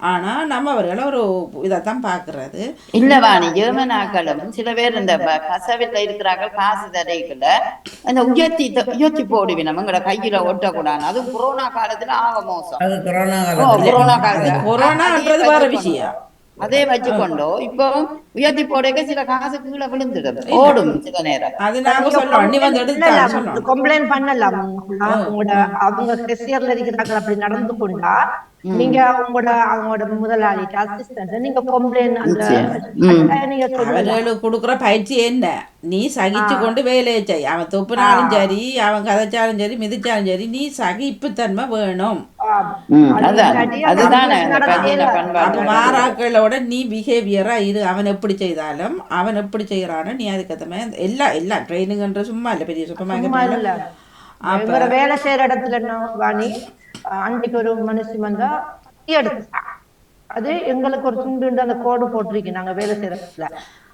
ஆனா நம்மவர்கள் ஒரு இதைத்தான் பாக்குறது இல்லவாணி. ஜெர்மனாக்களும் சில பேர் இந்த கசவில இருக்கிறாங்க காசு தரைக்குள்ள அந்த உயர்த்தி போடுவேன் நம்மங்கள கையில ஒட்டக்கூடாது. அதுவும் கொரோனா காலத்துல ஆக மோசம். கொரோனா காலத்துல கொரோனான்றது வேற விஷயம். அதே வச்சுக்கொண்டோ இப்போ உயர்த்தி போடுக்க சில காசு கீழே விழுந்துடும், ஓடும் சில நேரம். அது நாங்க சொல்றோம், நீ வந்து எடுத்தான்னு சொல்லணும். கம்ப்ளைண்ட் பண்ணலாம். உங்களோட அவங்க கெசியர்ல இருக்கிறாங்க அப்படி நடந்து கொண்டா நீங்க அவங்களோட முதலாளிட்ட அசிஸ்டன்ட் நீங்க கம்ப்ளைண்ட் நீங்க அவர்களுக்கு கொடுக்குற பயிற்சி என்ன, நீ சகிச்சு கொண்டு வேலையை செய். அவன் துப்புனாலும் சரி, அவன் கதைச்சாலும் சரி, மிதிச்சாலும் சரி, நீ சகிப்புத்தன்மை வேணும். மாறாக்களோட நீ பிஹேவியரா இரு. அவன் எப்படி செய்தாலும் அவன் எப்படி செய்யறானோ நீ அதுக்கேற்ற மாதிரி எல்லாம் ட்ரைனிங்ன்ற சும்மா இல்ல, பெரிய சுப்பமாக வேலை செய்யற இடத்துல வாணி அன்றைக்கு ஒரு மனுஷன் வந்தா எடுத்தா அது எங்களுக்கு ஒரு துண்டு அந்த கோடு போட்டிருக்கு நாங்க வேலை செய்யறதுல.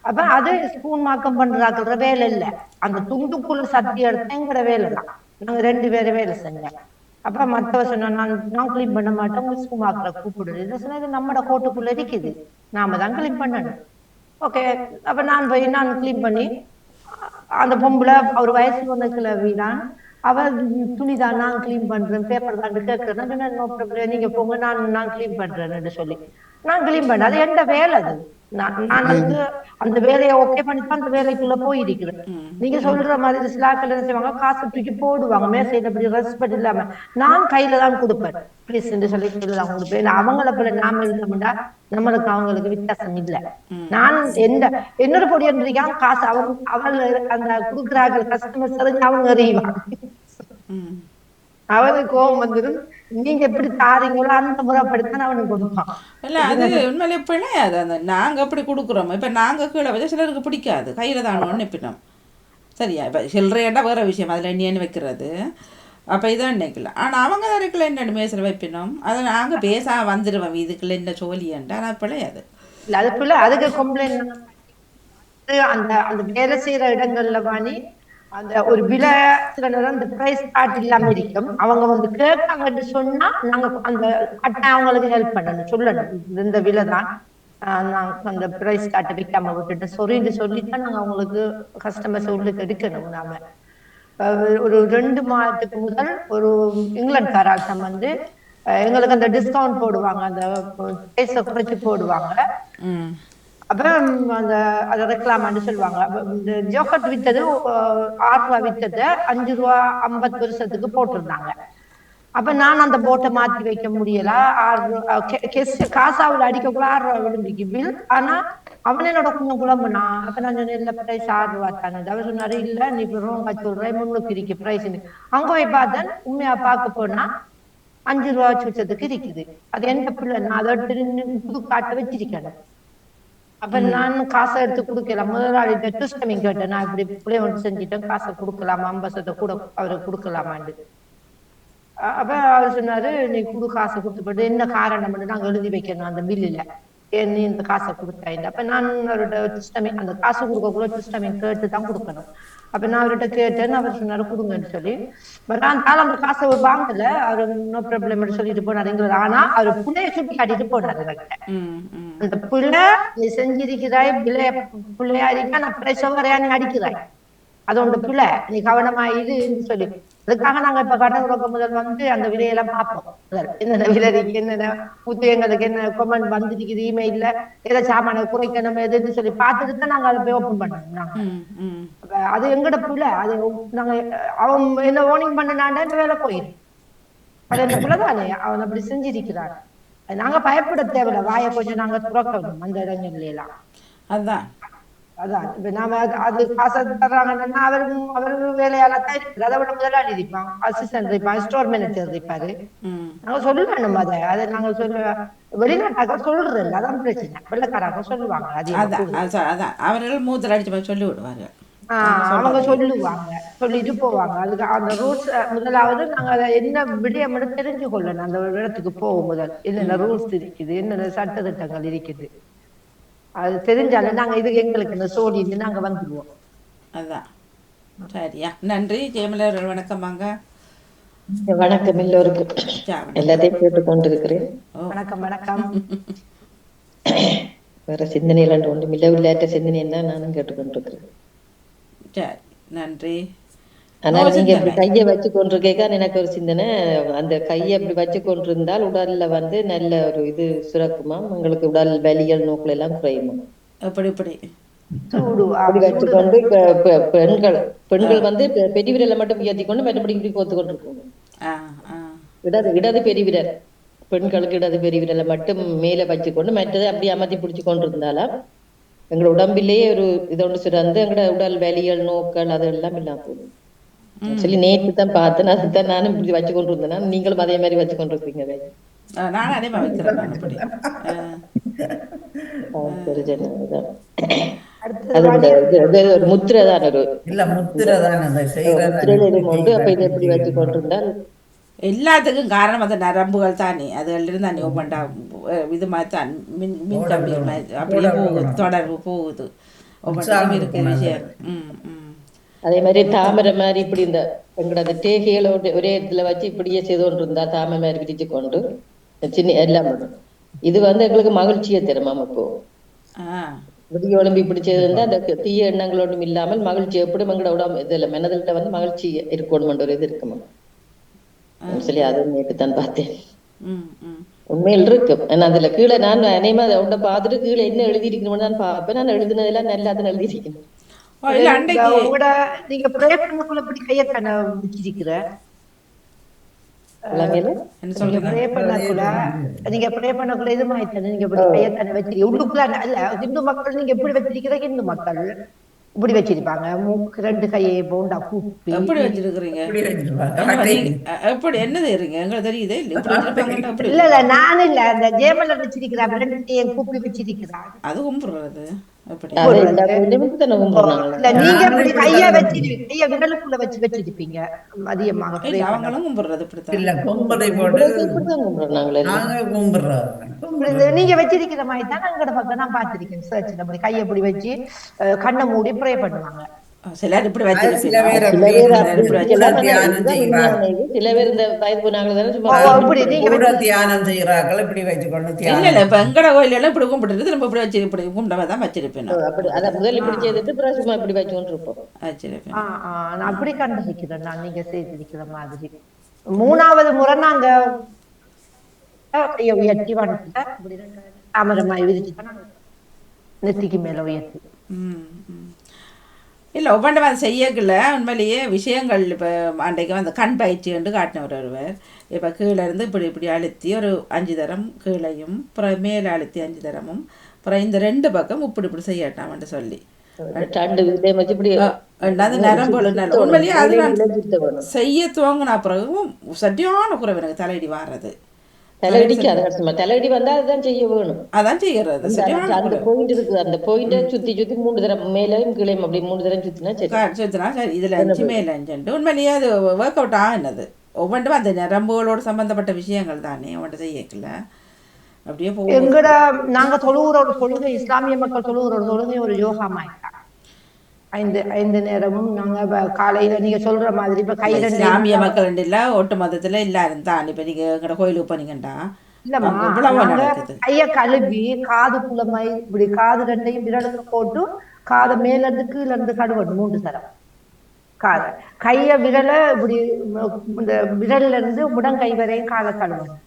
அப்ப அது ஸ்பூன் மாக்கம் பண்றாக்குற வேலை இல்ல, அந்த துண்டுக்குள்ள சத்தி எடுத்தா எங்கட வேலை தான். நாங்க 2 பேரும் வேலை செஞ்சோம். அப்ப மத்தவ சொன்னா நான் கிளீன் பண்ண மாட்டோம், ஸ்பூன் மாக்கிற கூப்பிடுது. இது சொன்னா இது நம்மட கோட்டுக்குள்ள இருக்குது, நாம தான் கிளீன் பண்ணணும். ஓகே, அப்ப நான் போய் நான் கிளீன் பண்ணி அந்த பொம்பளை ஒரு வயசு ஒண்ணுக்குள்ள வீடான் அவ துணிதான் நான் கிளீன் பண்றேன், பேப்பர் தான் கேட்கறேன், நோ ப்ராப்ளம் நீங்க போங்க நான் கிளீன் பண்றேன்னு சொல்லி நான் கிளீன் பண்ணேன். அது எந்த வேலை, அது நான் வந்து அந்த வேலையை ஓகே பண்ணிட்டு அந்த வேலைக்குள்ள போயிருக்கிறேன். நீங்க சொல்ற மாதிரி சிலாக்கள் என்ன செய்வாங்க, காசு தூக்கி போடுவாங்க மேசையில, அப்படி ரெஸ்பெக்ட் இல்லாம நான் கையில தான் கொடுப்பேன் ப்ளீஸ் சொல்லி கையில தான் கொடுப்பேன். அவங்கள போல நாம இருந்தோம்னா நம்மளுக்கு அவங்களுக்கு வித்தியாசம் இல்லை. நான் என்னோட பொடி இருந்திருக்கான் காசு அவள் அந்த கொடுக்குறாங்க கஸ்டமர் தெரிஞ்சு அவங்க அறிவாங்க, அவனுக்கு கோபம் வந்துடும். நீங்க எப்படி தாரீங்களோ அந்த முறைப்படுத்தான் அவனுக்கு கொடுப்பான். இல்ல அது உண்மையிலே பிழையாது. அந்த நாங்க அப்படி கொடுக்குறோம். இப்ப நாங்க கீழே வச்சா சிலருக்கு பிடிக்காது, கையில தானோன்னு நிப்பினோம். சரியா, இப்ப சில்லறையாண்டா வேற விஷயம், அதுல எண்ணென்னு வைக்கிறது அப்ப இதான் நினைக்கல. ஆனா அவங்க அதுக்குள்ள என்ன மேசல வைப்பினோம், அதை நாங்க பேச வந்துடுவோம் இதுக்குள்ள என்ன சோழியண்டா. ஆனா பிழையாது இல்ல, அதுக்குள்ள அதுக்கு கம்ப்ளைண்ட் அந்த அந்த வேலை செய்யற இடங்கள்ல வாணி அந்த ஒரு விலை சில நேரம் அந்த பிரைஸ் கார்டு இல்லாம இருக்கும். அவங்க வந்து கேட்காங்கன்னு சொன்னா நாங்க அந்த கட்டாயம் அவங்களுக்கு ஹெல்ப் பண்ணணும், சொல்லணும் இந்த விலை தான் நாங்க அந்த பிரைஸ் கார்டு வைக்காம விட்டுட்டு சொல்லிதான் நாங்க அவங்களுக்கு கஸ்டமர்ஸ் உள்ளுக்கு எடுக்கணும். நாம ஒரு 2 மாதத்துக்கு முதல் ஒரு இங்கிலாந்துக்காராட்டம் வந்து எங்களுக்கு அந்த டிஸ்கவுண்ட் போடுவாங்க, அந்த பிரைஸை குறைச்சு போடுவாங்க. அப்புறம் அந்த அதை ரெக்லாமான்னு சொல்லுவாங்க. இந்த ஜோக்கட் வித்தது 6 ரூபா வித்தது 5 ரூபா 50 வருஷத்துக்கு போட்டிருந்தாங்க. அப்ப நான் அந்த போட்டை மாத்தி வைக்க முடியல, 6 காசாவில் அடிக்கக்குள்ள 6 ரூபா விழுந்துக்கு பில். ஆனா அவன் என்னோட கொஞ்சம் குழம்புனா. அப்ப நான் சொன்னேன் இல்ல பிரைஸ் 6 ரூபா தானே. அவர் சொன்னாரு இல்ல நீ ரோங்கா சொல்றேன், 300 இருக்கு பிரைஸ். அங்க போய் பார்த்தேன் உண்மையா பார்க்க போனா 5 ரூபா வச்சதுக்கு இருக்குது. அது எந்த பிள்ளை நான் அதை புது காட்ட வச்சிருக்கேன். அப்ப நான் காசை எடுத்து கொடுக்கலாம், முதலாளிட்ட ட்விஸ்டமிங் கேட்டேன், நான் இப்படி பிள்ளை ஒன்று செஞ்சுட்டேன் காசை கொடுக்கலாமா, 50 கூட அவருக்கு கொடுக்கலாமான்னு. அப்ப அவர் சொன்னாரு நீ புது காசை கொடுத்துப்பட்டு என்ன காரணம் நாங்க எழுதி வைக்கணும் அந்த பில்லுல, ஏன் நீ இந்த காசை கொடுத்தாயில்ல. அப்ப நான் அவரோட ட்விஸ்டமிங் அந்த காசு கொடுக்கக்குள்ள ட்விஸ்டமிங் கேட்டு தான் கொடுக்கணும். அப்ப நான் அவர்கிட்ட கேட்டேன்னு அவர் சொன்னாரு கொடுங்கன்னு சொல்லி. பட் அந்த காசை வாங்கல, அவரு நோ ப்ராப்ளம் சொல்லிட்டு போனாருங்கிறது. ஆனா அவர் பிள்ளைய சுட்டி காட்டிட்டு போனாரு. அந்த பிள்ளை நீ செஞ்சிருக்கிறாய் பிள்ளையா இருக்கா, நான் பிரசவரையா நீ அடிக்கிறாய், அது உங்க பிள்ளை நீ கவனமா இதுன்னு சொல்லி. அதுக்காக நாங்க இப்ப கடன் கொடுக்க முதல் வந்து அந்த விலையெல்லாம் பார்ப்போம், என்னென்ன விலை இருக்கு, என்னென்ன புத்து எங்களுக்கு என்ன கமெண்ட் வந்துருக்குது, இமெயில்ல எதை சாமான குறைக்கணும் எதுன்னு சொல்லி பார்த்துட்டு தான் நாங்க அதை போய் ஓப்பன் பண்ணோம். நாங்க அது எங்கட பிள்ளை, அது நாங்க அவன் என்ன ஓனிங் பண்ணினாண்டா இந்த வேலை போயிடும். அது அந்த பிள்ளை தானே அவன் அப்படி செஞ்சிருக்கிறான். நாங்க பயப்பட தேவையில்ல, வாயை கொஞ்சம் நாங்க துறக்கணும் அந்த இடங்கள்ல எல்லாம். அதுதான் இப்ப நாம அது காசை தர்றாங்கன்னா அவரு வேலையால தான் இருக்குது. அதை விட முதலாளி இருப்பான், அசிஸ்டன்ட் இருப்பான், ஸ்டோர் மேனேஜர் இருப்பாரு. நாங்க சொல்லணும் அதை நாங்க வெளிநாட்டாக சொல்றது அதான் பிரச்சனை. வெள்ளக்காராக சொல்லுவாங்க, அதான் அவர்கள் மூத்தல் அடிச்சு சொல்லி விடுவாங்க. அவங்க சொல்லுவாங்க, சொல்லிட்டு போவாங்க. அதுக்கு அந்த ரூல்ஸ் முதலாவது நாங்க அதை என்ன விடயம் தெரிஞ்சு கொள்ளணும். அந்த இடத்துக்கு போகும் முதல் என்னென்ன ரூல்ஸ் இருக்குது, என்னென்ன சட்ட திட்டங்கள் இருக்குது, அது தெரிஞ்சாலும் நாங்க இது எங்களுக்கு இந்த சோழின்னு நாங்க வந்துடுவோம். அதான் சரியா. நன்றி ஜெயமலர், வணக்கம். வாங்க வணக்கம் எல்லோருக்கும், எல்லாத்தையும் கேட்டுக்கொண்டிருக்கிறேன். வணக்கம் வணக்கம். வேற சிந்தனைகள் ஒன்றும் இல்லை, விளையாட்ட சிந்தனை என்ன நானும் கேட்டுக்கொண்டிருக்கிறேன். சரி நன்றி. ஆனா நீங்க இப்படி கையை வச்சு கொண்டிருக்கேக்கா எனக்கு ஒரு சிந்தனை, அந்த கையை அப்படி வச்சு கொண்டிருந்தால் உடல்ல வந்து நல்ல ஒரு இது சுரக்குமா, உங்களுக்கு உடல் வலிகள் நோக்கில் எல்லாம் குறையுமா? எப்படி இப்படி சூடு அப்படி வச்சுக்கொண்டு பெண்கள் பெண்கள் வந்து பெரிய விரலை மட்டும் உயர்த்தி கொண்டு மற்றபடி இப்படி கோத்து கொண்டு இருக்கணும். இடது பெரிய விரல் பெண்களுக்கு இடது பெரிய விரலை மட்டும் மேல வச்சுக்கொண்டு மற்றது அப்படி அமர்த்தி பிடிச்சு கொண்டு இருந்தாலும் எங்களோட உடம்பிலேயே ஒரு இதோடு சுரந்து எங்களோட உடல் வலிகள் நோக்கள் அதெல்லாம் இல்லாம போகும் சொல்லி நேற்று தான் பார்த்தேன். அதுதான் நானும் இப்படி வச்சு கொண்டு இருந்தேன். நீங்களும் அதே மாதிரி வச்சு கொண்டு இருப்பீங்க. நான் அதே மாதிரி வைக்கிறேன். ஒரு முத்திரை தான் ஒரு முத்திரை அப்ப இதை எப்படி வச்சு கொண்டு இருந்தால் எல்லாத்துக்கும் காரணம் அந்த நரம்புகள் தானே அதுகளிலிருந்து அந்த ஒவ்வொன்றா இது மாதிரி தான் மின் கம்பி அப்படியே போகுது தொடர்பு போகுது ஒவ்வொன்றும் இருக்கிற விஷயம். அதே மாதிரி தாமரை மாதிரி இப்படி இந்த எங்களோட தேகைகளோட ஒரே இடத்துல வச்சு இப்படியே செய்து கொண்டு இருந்தா தாமரை மாதிரி விரிச்சு கொண்டு சின்ன எல்லாம் பண்ணும். இது வந்து எங்களுக்கு மகிழ்ச்சியை தரும். இப்போ விடிய ஒளிம்பி இப்படி செய்திருந்தா அந்த தீய எண்ணங்களோடும் இல்லாமல் மகிழ்ச்சி எப்படி எங்களோட உடம்பு இதுல மனதில்கிட்ட வந்து மகிழ்ச்சி இருக்கணும் ஒரு இது இருக்குமா சொல்லி அது நேற்றுத்தான் பார்த்தேன். உண்மையில் இருக்கு. ஏன்னா அதுல கீழே நான் அனைமா உண்ட பார்த்துட்டு கீழே என்ன எழுதிருக்கணும்னு தான் பார்ப்பேன். நான் எழுதினதெல்லாம் நல்லா தான் எழுதிருக்கணும். நீங்க ப்ரே பண்ணக்குள்ள இப்படி கையை வச்சிருக்கிற நீங்க ப்ரே பண்ணக்குள்ள இது மாதிரி நீங்க இப்படி கையை தானே வச்சிருக்கீங்க உள்ளுக்குள்ள. இல்ல இந்து மக்கள் நீங்க எப்படி வச்சிருக்கிறீங்க? இந்து மக்கள் இப்படி வச்சிருப்பாங்க. ரெண்டு கையை போண்டா கூப்பி எப்படி வச்சிருக்கிறீங்க? எப்படி என்ன தெரியுங்க எங்களுக்கு தெரியுதே இல்ல இல்ல நான் இல்ல அந்த ஜேமல வச்சிருக்கிறாங்க ரெண்டு கையை கூப்பி வச்சிருக்கிறாங்க. அது கும்பிடுறது நீங்க எப்படி கைய வச்சிருப்பீங்க? கைய விரலுக்குள்ள வச்சு வச்சிருப்பீங்க அதிகமாக. அவங்களும் கும்பிடுறது இப்படித்தான். இல்ல கும்பலை போட்டு நீங்க வச்சிருக்கிற மாதிரி தான் எங்கட பக்கம் நான் பார்த்திருக்கேன். சர்ச்ல அப்படி கையை இப்படி வச்சு கண்ணை மூடி ப்ரே பண்ணுவாங்க. சிலர் இப்படி வச்சிருக்கீங்க. சில பேர் இந்த வயது போனாங்க தியானம் செய்யறார்கள் இப்படி வச்சுக்கொண்டு இல்ல இல்ல இப்ப எங்கட கோயில எல்லாம் இப்படி கும்பிட்டு திரும்ப இப்படி வச்சு இப்படி கும்பிட்டதான் வச்சிருப்பேன். முதல்ல இப்படி செய்துட்டு சும்மா இப்படி வச்சுக்கொண்டு இருப்போம் வச்சிருப்பேன். நான் அப்படி கண்டிருக்கிறேன். நான் நீங்க செய்திருக்கிற மாதிரி. மூணாவது முறை நாங்க உயர்த்தி வனத்துல தாமரமாய் விரிச்சு நெத்திக்கு மேல உயர்த்தி இல்லை ஒவ்வொன்றை வந்து செய்யக்குள்ள உண்மையிலேயே விஷயங்கள் இப்போ அன்றைக்கு வந்து கண் பயிற்சின்னு காட்டினவர் ஒருவர். இப்போ கீழே இருந்து இப்படி இப்படி அழுத்தி ஒரு 5 தரம் கீழையும் அப்புறம் மேலே அழுத்தி 5 தரமும் அப்புறம் இந்த 2 பக்கம் இப்படி இப்படி செய்யட்டாமன்னு சொல்லி நரம்பு உண்மையிலேயே அது செய்ய துவங்கின பிறகும் சரியான குறைவு எனக்கு தலையடி வாடுறது. தலையடி வந்தா அதுதான் செய்ய வேணும். அதான் செய்யறது. அந்த பாயிண்ட் இருக்கு. அந்த பாயிண்ட சுத்தி 3 தரம் மேலையும் கீழையும் அப்படி 3 தரம் சுத்தினா சரி. இதுல 5 மேல 5 உண்மையிலேயே அது ஒர்க் அவுட் ஆகினது. ஒவ்வொன்றும் அந்த நரம்புகளோடு சம்பந்தப்பட்ட விஷயங்கள் தானே ஒவ்வொன்று செய்யக்கல அப்படியே போகும். எங்கட நாங்க தொழுகிறோட தொழுகை இஸ்லாமிய மக்கள் தொழுகிறோட தொழுகை ஒரு யோகா மாயிட்டா. 5 நேரமும் நாங்க காலையில நீங்க சொல்ற மாதிரி இப்ப கையில இஸ்லாமிய மக்கள் இல்ல ஒட்டு மதத்துல எல்லாரும் தான். இப்ப நீங்க எங்கட கோயிலுக்கு போனீங்கண்டா கைய கழுவி காதுக்குள்ள மை இப்படி காது 2ஐயும் விரலுக்கு போட்டு காதை மேல இருந்து கீழ இருந்து கழுவணும் 3 தரம். காதை கைய விரலை இப்படி இந்த விரல்ல இருந்து முடங்கை வரையும் காதை கழுவணும்.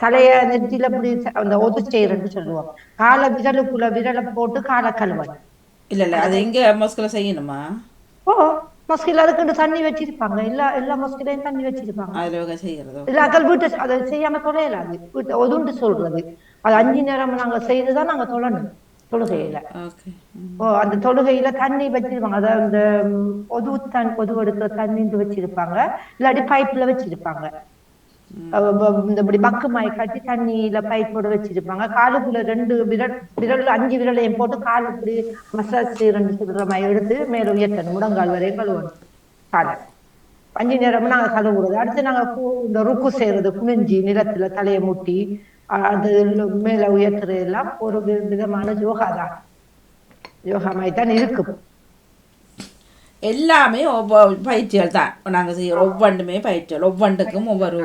தலைய நெத்தில இப்படி அந்த ஒதுச்செயர்ன்னு சொல்லுவோம். காலை விரலுக்குள்ள விரலை போட்டு காலை கழுவணும். இல்ல அது எங்க மஸ்கில செய்யணுமா? மஸ்கில் அதுக்கு தண்ணி வச்சிருப்பாங்க. எல்லா மஸ்கிலையும் தண்ணி வச்சிருப்பாங்க. அதுல செய்யறதோ இல்ல அக்கள் வீட்டு அதை செய்யாம தொலையலாது. வீட்டை ஒதுண்டு சொல்றது அது 5 நேரம் நாங்க செய்துதான் நாங்க தொழணும் தொழுகையில. அந்த தொழுகையில தண்ணி வச்சிருப்பாங்க. அதாவது அந்த பொது எடுக்கிற தண்ணி வச்சிருப்பாங்க. இல்லாட்டி பைப்ல வச்சிருப்பாங்க. இந்த இப்படி பக்குமாய் கட்டி தண்ணியில பைப்போட வச்சிருப்பாங்க. காலுக்குள்ள 2 விரல் 5 விரலையும் போட்டு காலு இப்படி மசாஜ் 2 சுடுறமாய் எடுத்து மேல உயர்த்தணும். முடங்கால் வரையும் கழுவணும் காலை. 5 நேரமும் நாங்க கழுவுறது. அடுத்து நாங்க இந்த ருக்கு செய்யறது குனிஞ்சி நிலத்துல தலையை முட்டி அது மேல உயர்த்துறது எல்லாம் ஒரு விதமான யோகா தான். யோகா மாதிரி தான் இருக்கும். எல்லாமே பயிற்சிகள் தான் நாங்க செய்ய. ஒவ்வொன்றுமே பயிற்சிகள். ஒவ்வொன்றுக்கும் ஒவ்வொரு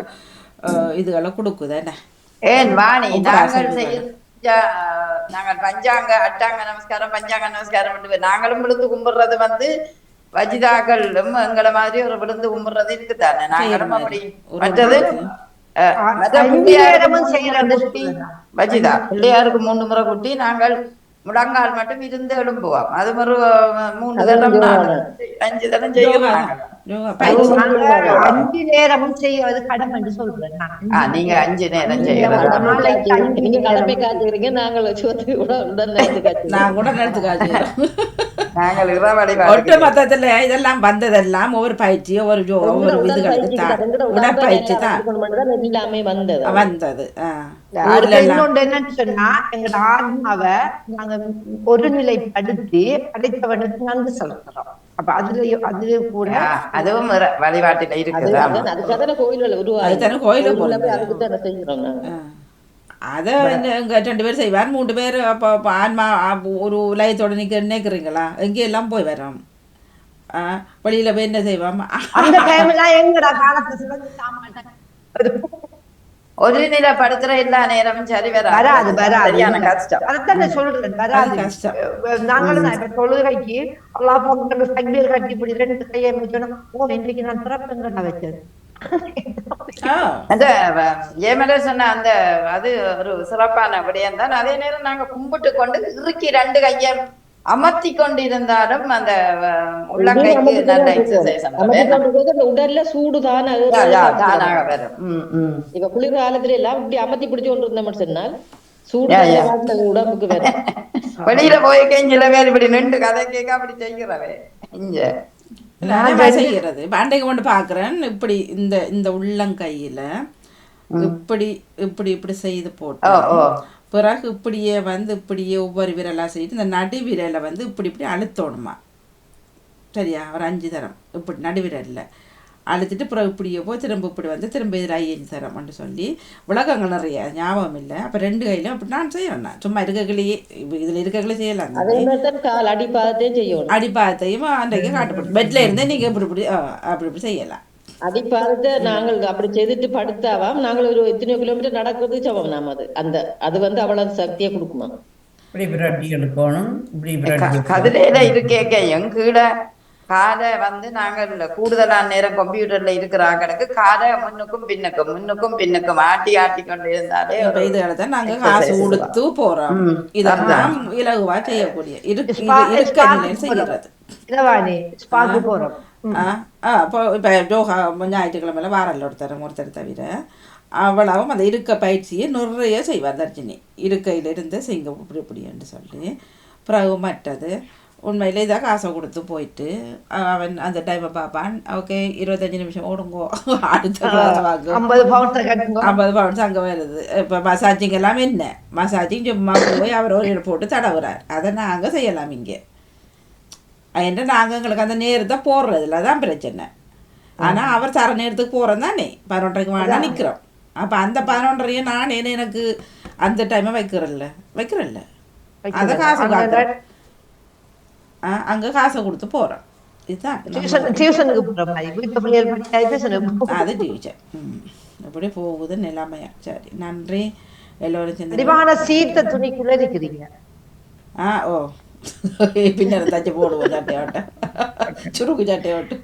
இதுகளை கொடுக்குது. என்ன ஏன் வாணி நாங்கள் பஞ்சாங்க அட்டாங்க நமஸ்காரம் பஞ்சாங்க நமஸ்காரம் நாங்களும் விழுந்து கும்பிடுறது வந்து வஜிதாக்களும் எங்களை மாதிரி ஒரு விழுந்து கும்பிடுறது இருக்குதானே. நாங்களும் அப்படி மற்றது வஜிதா பிள்ளையாருக்கு 3 முறை குட்டி நாங்கள் முழங்கால் மட்டும் இருந்து எழும்புவோம். அது ஒரு 3 தரம் 5 தரம் செய்யறாங்க. நாங்க 5 நேரமும் செய்வது கடமை என்று சொல்றேன் நான். நீங்க 5 நேரம் செய்யறது. நீங்க கடமை காத்துக்கிறீங்க, நாங்கள் நான் கூட நடத்து காய்ச்சோம். நாங்கள் ஒட்டு மொத்தத்துல இதெல்லாம் வந்ததெல்லாம் ஒவ்வொரு பயிற்சி ஒவ்வொரு இதுகளுக்கு தான் உடற்பயிற்சி தான் எல்லாமே வந்தது. இன்னொன்று என்னன்னு சொன்னா எங்க ஆத்மாவை நாங்க ஒருநிலைப்படுத்தி படைத்தவனுக்கு நன்கு செலுத்துறோம். அப்ப அது கூட அதுவும் வழிபாட்டில இருக்குது. அதுக்கான கோயில்கள் உருவாக்கி அதுக்குதான் செய்யறோம். அதை எங்க 2 பேர் செய்வார், 3 பேர் அப்போ ஆன்மா ஒரு லயத்தோட நினைக்கிறீங்களா? எங்கே எல்லாம் போய் வரோம், வெளியில போய் என்ன செய்வோம். அந்த டைம்ல எங்கடா காலத்தை ஒரு நிலைப்படுத்துற எல்லா நேரமும் சரி வராது. கஷ்டம். அதைத்தான் சொல்றேன், வராது கஷ்டம். நாங்களும் இப்ப தொழுகைக்கு அல்லாஹ் தக்பீர் கட்டி இப்படி 2 கையை வச்சோம். இன்றைக்கு நான் திறப்புங்கடா வச்சது. அந்த ஏமல சொன்ன அந்த அது ஒரு சிறப்பான விடயம் தான். அதே நேரம் நாங்க கும்பிட்டு கொண்டு இறுக்கி 2 கையை அமர்த்தி கொண்டு இருந்தாலும் அந்த உள்ளங்கைக்கு நல்ல எக்ஸசைஸ். உடல்ல சூடு தானாக வரும். இப்ப குளிர்காலத்துல எல்லாம் இப்படி அமர்த்தி பிடிச்சு கொண்டு இருந்தோம்னு சொன்னால் சூடு உடம்புக்கு வரும். வெளியில போய் சில பேர் இப்படி நின்று கதை கேட்க அப்படி செய்கிறவே இங்க செய்யறது. பாண்டைக்கு கொண்டு பாக்குறேன், இப்படி இந்த உள்ளங்கையில இப்படி இப்படி இப்படி செய்து போட்டு பிறகு இப்படியே இப்படியே ஒவ்வொரு விரலா செய்து இந்த நடுவிரலை இப்படி இப்படி அழுத்தணுமா, சரியா? ஒரு 5 தரம் இப்படி நடுவிரல்ல அழுத்திட்டு பிறகு இப்படியே போய் திரும்ப இப்படி திரும்ப இதில் 5 தரம்னு சொல்லி விளக்கங்கள் நிறைய ஞாபகம் இல்லை. அப்போ 2 கையிலும் அப்படி நான் செய்யணும். சும்மா இருக்கக்களையே இதில் இருக்கக்களே செய்யலாம். அடிப்பாதத்தையும் செய்யணும். அடிப்பாதத்தையும் அன்றைக்கு காட்டப்படும். பெட்ல இருந்தே நீங்கள் இப்படி இப்படி செய்யலாம். அடிப்பாதத்தை நாங்கள் அப்படி செய்துட்டு படுத்தாவாம். நாங்கள் ஒரு எத்தனையோ கிலோமீட்டர் நடக்கிறது சமம். நாம் அது அவ்வளவு சக்தியை கொடுக்குமா? இப்படி பிரட்டி எடுக்கணும். கதிரையில இருக்கேன் கீழே காதை நாங்கள் கூடுதலான நேரம் கம்ப்யூட்டர்ல இருக்கிறாங்களுக்கு காதை முன்னுக்கும் பின்னுக்கும் ஆட்டி கொண்டு இருந்தாலே இதுதான் நாங்க காசு கொடுத்து போறோம். இதெல்லாம் இலகுவா செய்யக்கூடிய செய்யறது போறோம். இப்போ யோகா ஞாயிற்றுக்கிழமையில வாரல்ல ஒருத்தர் தவிர அவ்வளவும் அந்த இருக்க பயிற்சியை நிறைய செய்வார் தர்ஜினி. இருக்கையிலிருந்து செய்ங்க இப்படி என்று சொல்லி பிறகு மற்றது உண்மையிலே இதாக காசை கொடுத்து போயிட்டு அவன் அந்த டைமை பார்ப்பான். ஓகே 25 நிமிஷம் ஓடுங்கோ, அடுத்த கிளாஸ் வாங்கும், 50 பவுன்ஸ் அங்கே வருது. இப்போ மசாஜிங் எல்லாம் என்ன மசாஜிங் சும்மா போய் அவர் ஒரு இடம் போட்டு தடவுறார். அதை நாங்கள் செய்யலாம் இங்கே. ஏன்னா நாங்கள் எங்களுக்கு அந்த நேரத்தை போடுறதில்ல, தான் பிரச்சனை. ஆனால் அவர் தர நேரத்துக்கு போகிறோம் தானே, 11:30 வேணால் நிற்கிறோம். அப்போ அந்த 11:30 நான் எனக்கு அந்த டைமை வைக்கிறல்ல அதை காசு காட்டுறேன். அங்கே காசை கொடுத்து போகிறோம். இதுதான் அது டியூஷன். எப்படி போகுது நிலைமையா? சரி, நன்றி எல்லோரும் சேர்ந்து. சீத்த துணிக்குள்ள இருக்கிறீங்க. ஓ பின்னர் தச்சு போடுவோம் சட்டையோட்ட, சுருக்கு சட்டையோட்டு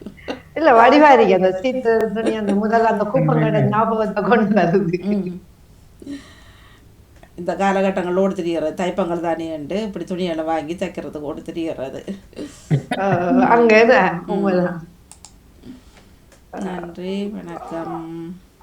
இல்ல வடிவாரிக்கு அந்த சீத்த துணி அந்த முதல்ல அந்த கூப்பங்களோட ஞாபகத்தை கொண்டு வருது. இந்த காலகட்டங்கள் ஓடு திரிகிறது, தைப்பங்கள் தானே உண்டு, இப்படி துணியெல்லாம் வாங்கி தைக்கிறதுக்கு ஓடு திரிகிறது. அங்கே நன்றி, வணக்கம்.